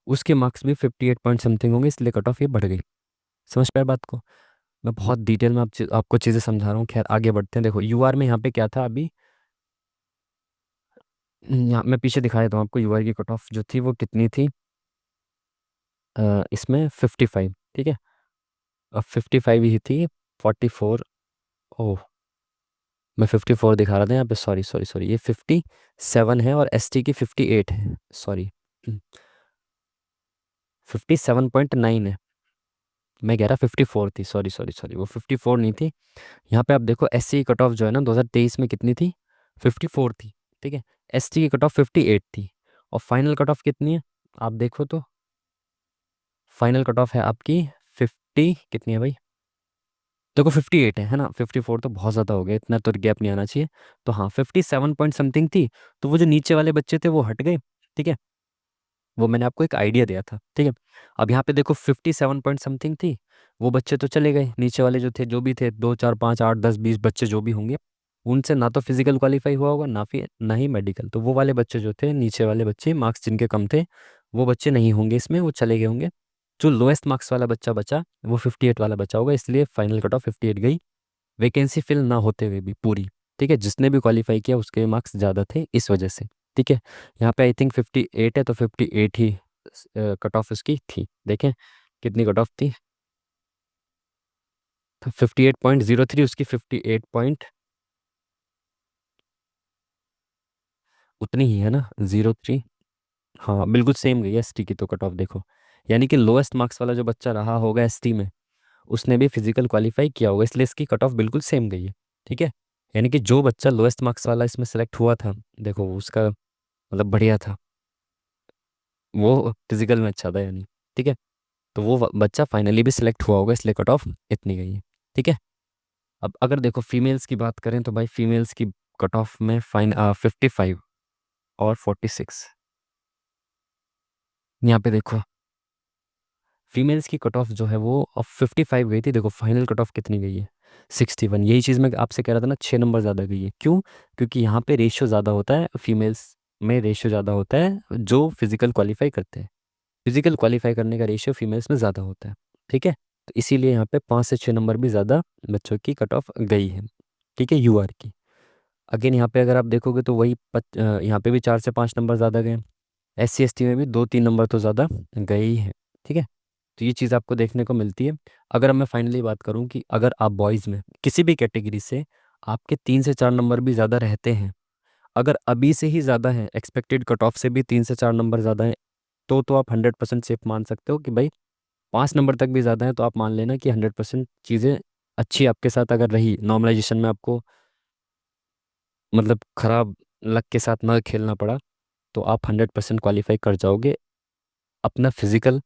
उसके मार्क्स भी 58 पॉइंट समथिंग होंगे, इसलिए कट ऑफ ये बढ़ गई। समझ पाए बात को? मैं बहुत डिटेल में आपको चीज़ें समझा रहा हूँ। खैर आगे बढ़ते हैं। देखो यूआर में यहाँ पे क्या था अभी, यहाँ मैं पीछे दिखा देता हूँ आपको। यूआर की कट ऑफ जो थी वो कितनी थी, इसमें 55, ठीक है। अब 55 ही थी, 44। ओह, मैं 54 दिखा रहा था यहाँ पे, सॉरी सॉरी सॉरी, ये 57 है और एसटी की 58 है, सॉरी 57.9 है। मैं कह रहा 54 थी, सॉरी सॉरी सॉरी, वो 54 नहीं थी। यहाँ पे आप देखो एससी की कट ऑफ जो है ना 2023 में कितनी थी, 54 थी, ठीक है। एसटी की कट ऑफ 58 थी। और फाइनल कट ऑफ कितनी है आप देखो तो, फाइनल कट ऑफ है आपकी 50 कितनी है भाई, देखो 58 है ना। 54 तो बहुत ज़्यादा हो गया, इतना तो गैप नहीं आना चाहिए। तो हाँ 57 पॉइंट समथिंग थी। तो वो जो नीचे वाले बच्चे थे वो हट गए, ठीक है। वो मैंने आपको एक आइडिया दिया था, ठीक है। अब यहाँ पे देखो 57 पॉइंट समथिंग थी, वो बच्चे तो चले गए। नीचे वाले जो थे, जो भी थे, 2 4 5 8 10 20 बच्चे जो भी होंगे, उनसे ना तो फिजिकल क्वालिफाई हुआ होगा, ना फिर ना ही मेडिकल। तो वो वाले बच्चे जो थे, नीचे वाले बच्चे, मार्क्स जिनके कम थे, वो बच्चे नहीं होंगे इसमें, वो चले गए होंगे। जो लोएस्ट मार्क्स वाला बच्चा बचा वो 58 वाला बचा होगा, इसलिए फाइनल कट ऑफ 58 गई, वैकेंसी फिल ना होते हुए भी पूरी, ठीक है। जिसने भी क्वालिफाई किया उसके मार्क्स ज़्यादा थे इस वजह से, ठीक है। यहाँ पे आई थिंक 58 है, तो 58 ही कट ऑफ उसकी थी। देखें कितनी कट ऑफ थी, तो 58.03, उसकी 58 पॉइंट उतनी ही है ना, 03। हाँ बिल्कुल सेम गई है एसटी की तो कट ऑफ, देखो। यानी कि लोएस्ट मार्क्स वाला जो बच्चा रहा होगा एसटी में, उसने भी फिजिकल क्वालिफाई किया होगा, इसलिए इसकी कट ऑफ बिल्कुल सेम गई है, ठीक है। यानी कि जो बच्चा लोएस्ट मार्क्स वाला इसमें सेलेक्ट हुआ था, देखो उसका मतलब बढ़िया था, वो फिजिकल में अच्छा था यानी, ठीक है। तो वो बच्चा फाइनली भी सिलेक्ट हुआ होगा, इसलिए कट ऑफ इतनी गई है, ठीक है। अब अगर देखो फीमेल्स की बात करें तो भाई फीमेल्स की कट ऑफ में 55 और 46। यहाँ पे देखो फीमेल्स की कट ऑफ जो है वो अब 55 गई थी, देखो फाइनल कट ऑफ कितनी गई है, 61। यही चीज़ मैं आपसे कह रहा था ना, 6 नंबर ज़्यादा गई है। क्यों? क्योंकि यहाँ पे रेशियो ज़्यादा होता है, फीमेल्स में रेशियो ज़्यादा होता है जो फिजिकल क्वालिफाई करते हैं। फिजिकल क्वालिफाई करने का रेशियो फीमेल्स में ज़्यादा होता है, ठीक है। तो इसीलिए यहाँ पे 5 से 6 नंबर भी ज़्यादा बच्चों की कट ऑफ गई है, ठीक है, यूआर की। अगेन यहाँ पे अगर आप देखोगे तो वही यहाँ पे भी 4 से 5 नंबर ज़्यादा गए। एससी एसटी में भी 2 3 नंबर तो ज़्यादा गए ही हैं, ठीक है। तो ये चीज़ आपको देखने को मिलती है। अगर अब मैं फाइनली बात करूँ कि अगर आप बॉयज़ में किसी भी कैटेगरी से आपके 3 से 4 नंबर भी ज़्यादा रहते हैं, अगर अभी से ही ज़्यादा है, एक्सपेक्टेड कट ऑफ से भी 3 से 4 नंबर ज़्यादा है, तो आप 100% सेफ मान सकते हो कि भाई 5 नंबर तक भी ज़्यादा है, तो आप मान लेना कि 100% चीज़ें अच्छी आपके साथ अगर रही, नॉर्मलाइजेशन में आपको मतलब ख़राब लक के साथ ना खेलना पड़ा, तो आप 100% क्वालिफाई कर जाओगे। अपना फिजिकल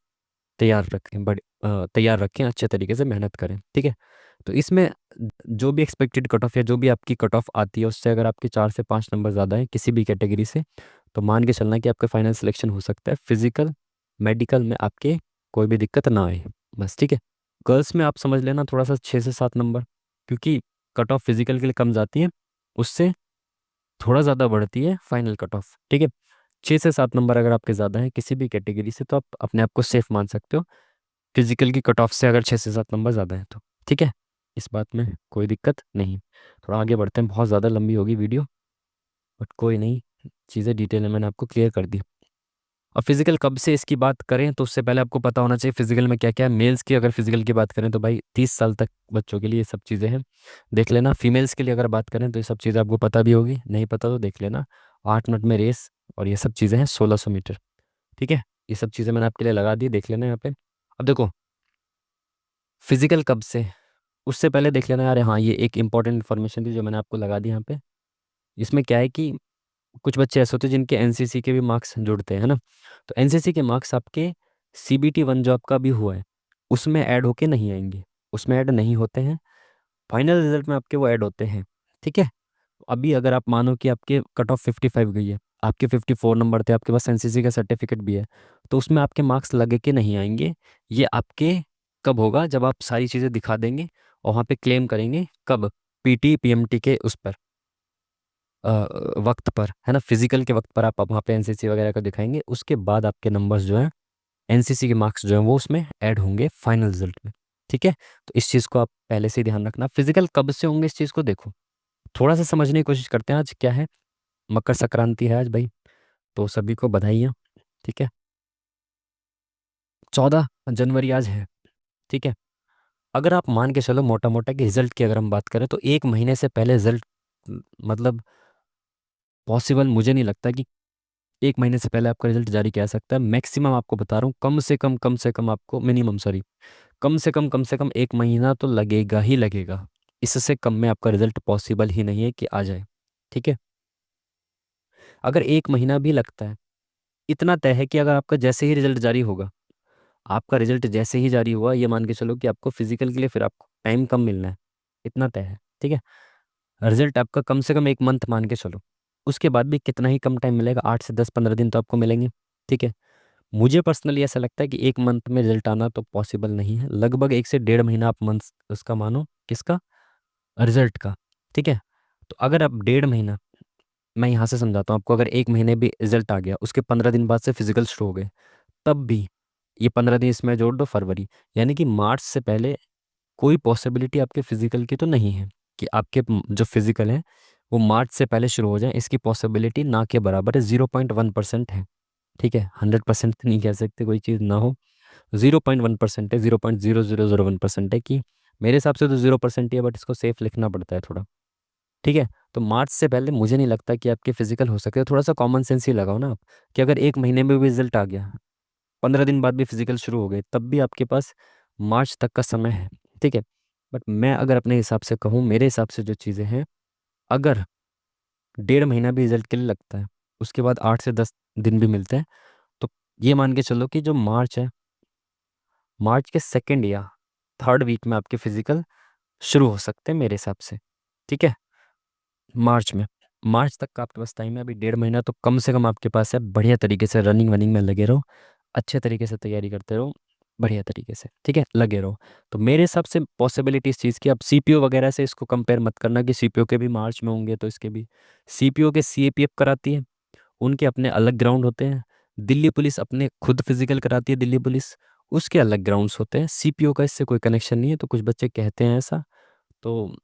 तैयार रखें, तैयार रखें, अच्छे तरीके से मेहनत करें, ठीक है। तो इसमें जो भी एक्सपेक्टेड कट ऑफ या जो भी आपकी कट ऑफ आती है, उससे अगर आपके 4 से 5 नंबर ज़्यादा है किसी भी कैटेगरी से, तो मान के चलना कि आपका फाइनल सिलेक्शन हो सकता है। फिजिकल मेडिकल में आपके कोई भी दिक्कत ना आए, बस, ठीक है। गर्ल्स में आप समझ लेना थोड़ा सा 6 से 7 नंबर, क्योंकि कट ऑफ फिजिकल के लिए कम जाती है, उससे थोड़ा ज़्यादा बढ़ती है फाइनल कट ऑफ, ठीक है। 6 से 7 नंबर अगर आपके ज़्यादा है किसी भी कैटेगरी से, तो आप अपने आप को सेफ मान सकते हो फिजिकल की कट ऑफ से, अगर 6 से 7 नंबर ज़्यादा है तो, ठीक है। इस बात में कोई दिक्कत नहीं। थोड़ा आगे बढ़ते हैं, बहुत ज़्यादा लंबी होगी वीडियो, बट कोई नहीं, चीज़ें डिटेल में मैंने आपको क्लियर कर दी। और फिजिकल कब से इसकी बात करें तो उससे पहले आपको पता होना चाहिए फिजिकल में क्या क्या है। मेल्स की अगर फिजिकल की बात करें तो भाई 30 साल तक बच्चों के लिए ये सब चीज़ें हैं, देख लेना। फीमेल्स के लिए अगर बात करें तो ये सब चीज़ें आपको पता भी होगी, नहीं पता तो देख लेना। 8 मिनट में रेस और ये सब चीज़ें हैं, 1600 मीटर, ठीक है। ये सब चीज़ें मैंने आपके लिए लगा दी, देख लेना यहाँ पे। अब देखो फिजिकल कब से, उससे पहले देख लेना यार, हाँ ये एक इंपॉर्टेंट इन्फॉर्मेशन थी जो मैंने आपको लगा दी यहाँ पे। इसमें क्या है कि कुछ बच्चे ऐसे होते हैं जिनके एनसीसी के भी मार्क्स जुड़ते हैं, है ना। तो एनसीसी के मार्क्स आपके सीबीटी 1 जो आपका भी हुआ है उसमें ऐड होके नहीं आएंगे, उसमें ऐड नहीं होते हैं, फाइनल रिजल्ट में आपके वो ऐड होते हैं, ठीक है। अभी अगर आप मानो कि आपके कट ऑफ 55 गई है, आपके 54 नंबर थे, आपके पास एनसीसी का सर्टिफिकेट भी है, तो उसमें आपके मार्क्स लगे के नहीं आएंगे। ये आपके कब होगा, जब आप सारी चीज़ें दिखा देंगे और वहाँ पे क्लेम करेंगे कब, पीटी पीएमटी के उस पर अ, वक्त पर, है ना, फिजिकल के वक्त पर आप वहाँ पे एनसीसी वगैरह का दिखाएंगे, उसके बाद आपके नंबर्स जो हैं, एनसीसी के मार्क्स जो हैं वो उसमें ऐड होंगे फाइनल रिजल्ट में। ठीक है, तो इस चीज़ को आप पहले से ही ध्यान रखना। फिजिकल कब से होंगे इस चीज़ को देखो, थोड़ा सा समझने की कोशिश करते हैं। आज क्या है, मकर संक्रांति है आज भाई, तो सभी को बधाइयाँ। ठीक है, 14 जनवरी आज है। ठीक है, अगर आप मान के चलो मोटा मोटा कि रिजल्ट की अगर हम बात करें तो 1 महीने से पहले रिजल्ट मतलब पॉसिबल मुझे नहीं लगता कि 1 महीने से पहले आपका रिजल्ट जारी किया जा सकता है। मैक्सिमम आपको बता रहा हूँ, कम से कम आपको मिनिमम सॉरी कम से कम 1 महीना तो लगेगा ही लगेगा। इससे कम में आपका रिजल्ट पॉसिबल ही नहीं है कि आ जाए। ठीक है, अगर 1 महीना भी लगता है, इतना तय है कि अगर आपका जैसे ही रिजल्ट जारी होगा, आपका रिजल्ट जैसे ही जारी हुआ, ये मान के चलो कि आपको फिजिकल के लिए फिर आपको टाइम कम मिलना है, इतना तय है। ठीक है, रिजल्ट आपका कम से कम 1 मंथ मान के चलो, उसके बाद भी कितना ही कम टाइम मिलेगा, 8 से 10 15 दिन तो आपको मिलेंगे। ठीक है, मुझे पर्सनली ऐसा लगता है कि 1 मंथ में रिजल्ट आना तो पॉसिबल नहीं है, लगभग 1 से 1.5 महीना आप मंथ उसका मानो, किसका, रिजल्ट का। ठीक है, तो अगर आप 1.5 महीना, मैं यहाँ से समझाता हूँ आपको, अगर 1 महीने भी रिजल्ट आ गया, उसके 15 दिन बाद से फिजिकल शुरू हो गए, तब भी ये 15 दिन इसमें जोड़ दो, फरवरी, यानी कि मार्च से पहले कोई पॉसिबिलिटी आपके फिजिकल की तो नहीं है कि आपके जो फिजिकल है वो मार्च से पहले शुरू हो जाए। इसकी पॉसिबिलिटी ना के बराबर है, 0.1% है। ठीक है, 100% तो नहीं कह सकते कोई चीज़ ना हो, 0.1% है, 0.0001% है कि मेरे हिसाब से तो 0% ही है, बट इसको सेफ लिखना पड़ता है थोड़ा। ठीक है, तो मार्च से पहले मुझे नहीं लगता कि आपके फिजिकल हो सके। थोड़ा सा कॉमन सेंस ही लगाओ ना आप, कि अगर 1 महीने में भी रिजल्ट आ गया, 15 दिन बाद भी फिजिकल शुरू हो गए, तब भी आपके पास मार्च तक का समय है। ठीक है, बट मैं अगर अपने हिसाब से कहूँ, मेरे हिसाब से जो चीज़ें हैं, अगर 1.5 महीना भी रिजल्ट के लिए लगता है, उसके बाद 8 से 10 दिन भी मिलते हैं, तो ये मान के चलो कि जो मार्च है, मार्च के सेकेंड या थर्ड वीक में आपके फिजिकल शुरू हो सकते हैं मेरे हिसाब से। ठीक है, मार्च में, मार्च तक का आपके पास टाइम है, अभी 1.5 महीना तो कम से कम आपके पास है। बढ़िया तरीके से रनिंग वनिंग में लगे रहो, अच्छे तरीके से तैयारी करते रहो, बढ़िया तरीके से, ठीक है, लगे रहो। तो मेरे हिसाब से पॉसिबिलिटी इस चीज़ की, आप सीपीओ वगैरह से इसको कंपेयर मत करना कि सीपीओ के भी मार्च में होंगे, तो इसके भी, सीपीओ के सीएपीएफ कराती है, उनके अपने अलग ग्राउंड होते हैं। दिल्ली पुलिस अपने खुद फिजिकल कराती है, दिल्ली पुलिस, उसके अलग ग्राउंड्स होते हैं। सीपीओ का इससे कोई कनेक्शन नहीं है, तो कुछ बच्चे कहते हैं ऐसा, तो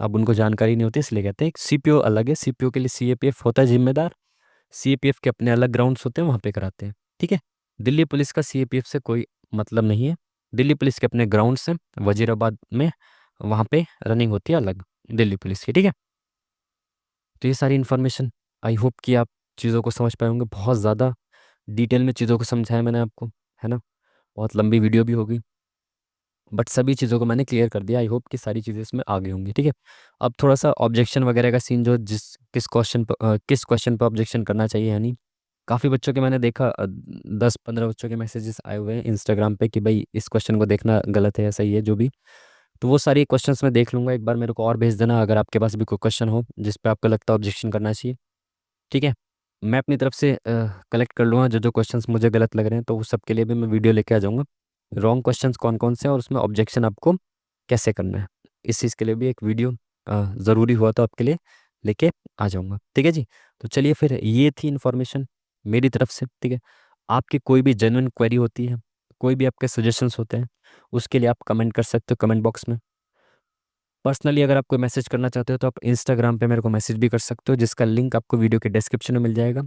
अब उनको जानकारी नहीं होती इसलिए कहते हैं। सीपीओ अलग है, सीपीओ के लिए सीएपीएफ होता है जिम्मेदार, सीएपीएफ के अपने अलग ग्राउंड्स होते हैं, वहाँ पे कराते हैं। ठीक है, दिल्ली पुलिस का सीएपीएफ से कोई मतलब नहीं है, दिल्ली पुलिस के अपने ग्राउंड्स हैं वजीराबाद में, वहाँ पे रनिंग होती है अलग दिल्ली पुलिस की। ठीक है, तो ये सारी इन्फॉर्मेशन, आई होप कि आप चीज़ों को समझ पाए होंगे। बहुत ज़्यादा डिटेल में चीज़ों को समझाया मैंने आपको, है ना, बहुत लंबी वीडियो भी होगी, बट सभी चीज़ों को मैंने क्लियर कर दिया। आई होप कि सारी चीज़ें इसमें आ गई होंगी। ठीक है, अब थोड़ा सा ऑब्जेक्शन वगैरह का सीन, जो किस क्वेश्चन पर ऑब्जेक्शन करना चाहिए, यानी काफ़ी बच्चों के मैंने देखा, 10 15 बच्चों के मैसेजेस आए हुए हैं इंस्टाग्राम पे कि भाई इस क्वेश्चन को देखना गलत है या सही है, जो भी, तो वो सारी क्वेश्चंस मैं देख लूँगा। एक बार मेरे को और भेज देना अगर आपके पास भी कोई क्वेश्चन हो जिस पे आपको लगता है ऑब्जेक्शन करना चाहिए। ठीक है, मैं अपनी तरफ से कलेक्ट कर लूँगा जो जो क्वेश्चंस मुझे गलत लग रहे हैं, तो उस सब के लिए भी मैं वीडियो लेके आ जाऊँगा, रॉन्ग क्वेश्चंस कौन कौन से हैं और उसमें ऑब्जेक्शन आपको कैसे करना है, इस चीज़ के लिए भी एक वीडियो ज़रूरी हुआ तो आपके लिए लेके आ जाऊँगा। ठीक है जी, तो चलिए फिर ये थी इन्फॉर्मेशन मेरी तरफ से। ठीक है, आपकी कोई भी जेन्युइन क्वेरी होती है, कोई भी आपके सजेशंस होते हैं, उसके लिए आप कमेंट कर सकते हो कमेंट बॉक्स में। पर्सनली अगर आप कोई मैसेज करना चाहते हो तो आप इंस्टाग्राम पे मेरे को मैसेज भी कर सकते हो, जिसका लिंक आपको वीडियो के डिस्क्रिप्शन में मिल जाएगा।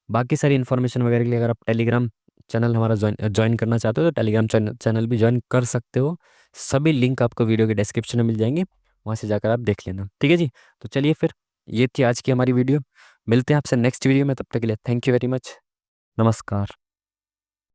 बाकी सारी इन्फॉर्मेशन वगैरह के लिए अगर आप टेलीग्राम चैनल हमारा ज्वाइन करना चाहते हो तो टेलीग्राम चैनल भी ज्वाइन कर सकते हो। सभी लिंक आपको वीडियो के डिस्क्रिप्शन में मिल जाएंगे, वहाँ से जाकर आप देख लेना। ठीक है जी, तो चलिए फिर ये थी आज की हमारी वीडियो, मिलते हैं आपसे नेक्स्ट वीडियो में, तब तक के लिए थैंक यू वेरी मच, नमस्कार।